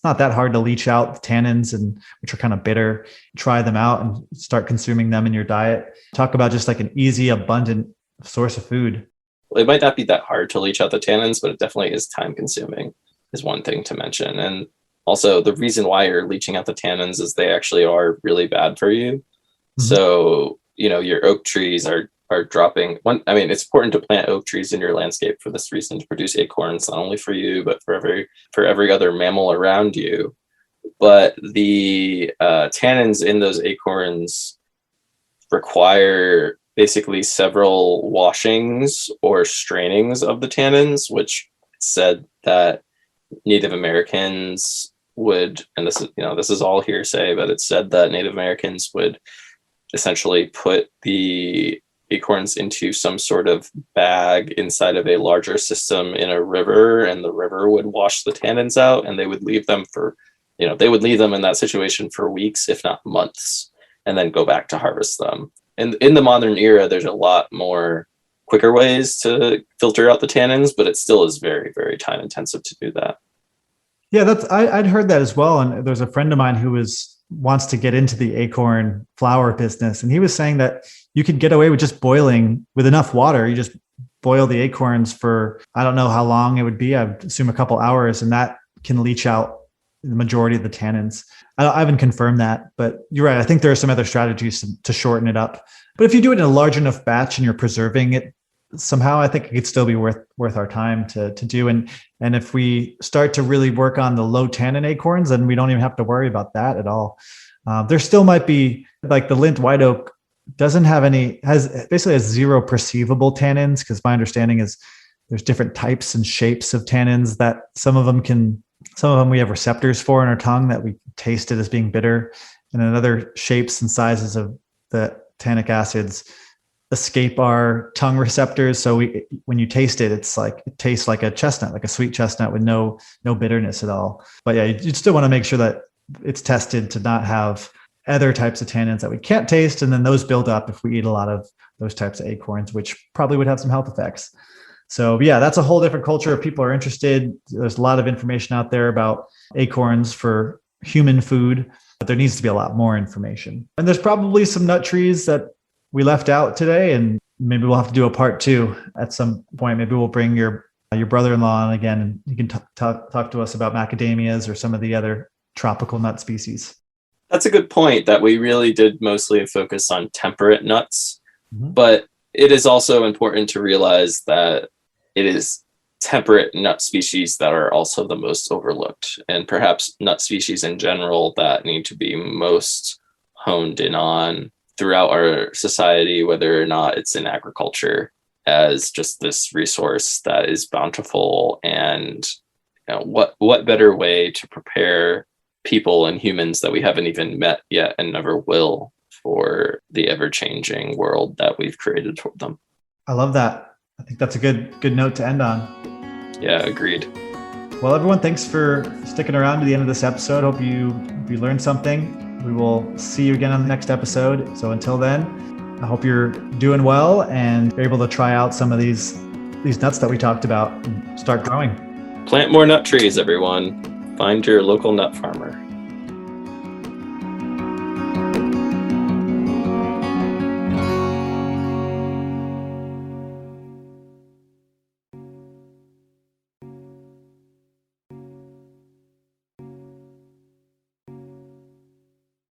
not that hard to leach out the tannins, and which are kind of bitter. Try them out and start consuming them in your diet. Talk about just like an easy, abundant source of food. Well, it might not be that hard to leach out the tannins, but it definitely is time consuming, is one thing to mention. And also the reason why you're leaching out the tannins is they actually are really bad for you. Mm-hmm. So, your oak trees are dropping it's important to plant oak trees in your landscape for this reason, to produce acorns, not only for you, but for every other mammal around you. But the tannins in those acorns require basically several washings or strainings of the tannins, which said that Native Americans would, and this is all hearsay, but it's said that Native Americans would essentially put the acorns into some sort of bag inside of a larger system in a river, and the river would wash the tannins out, and they would leave them in that situation for weeks, if not months, and then go back to harvest them. And in the modern era, there's a lot more quicker ways to filter out the tannins, but it still is very, very time intensive to do that. Yeah, I'd heard that as well. And there's a friend of mine who was wants to get into the acorn flour business. And he was saying that you could get away with just boiling with enough water. You just boil the acorns for, I don't know how long it would be. I would assume a couple hours, and that can leach out the majority of the tannins. I haven't confirmed that, but you're right. I think there are some other strategies to shorten it up. But if you do it in a large enough batch and you're preserving it somehow, I think it could still be worth our time to do. And if we start to really work on the low tannin acorns, then we don't even have to worry about that at all. There still might be, like the Lindt white oak has basically zero perceivable tannins, because my understanding is there's different types and shapes of tannins that some of them we have receptors for in our tongue that we taste it as being bitter, and then other shapes and sizes of the tannic acids escape our tongue receptors. So when you taste it, it tastes like a chestnut, like a sweet chestnut with no bitterness at all. But yeah, you still want to make sure that it's tested to not have other types of tannins that we can't taste, and then those build up if we eat a lot of those types of acorns, which probably would have some health effects. So yeah, that's a whole different culture. If people are interested, there's a lot of information out there about acorns for human food, but there needs to be a lot more information. And there's probably some nut trees that we left out today, and maybe we'll have to do a part 2 at some point. Maybe we'll bring your brother-in-law on again, and you can talk to us about macadamias or some of the other tropical nut species. That's a good point, that we really did mostly focus on temperate nuts, Mm-hmm. but it is also important to realize that it is temperate nut species that are also the most overlooked, and perhaps nut species in general that need to be most honed in on throughout our society, whether or not it's in agriculture, as just this resource that is bountiful. And what better way to prepare people and humans that we haven't even met yet and never will for the ever-changing world that we've created for them. I love that. I think that's a good note to end on. Yeah, agreed. Well, everyone, thanks for sticking around to the end of this episode. Hope you learned something. We will see you again on the next episode. So until then, I hope you're doing well and you're able to try out some of these nuts that we talked about and start growing. Plant more nut trees, everyone. Find your local nut farmer.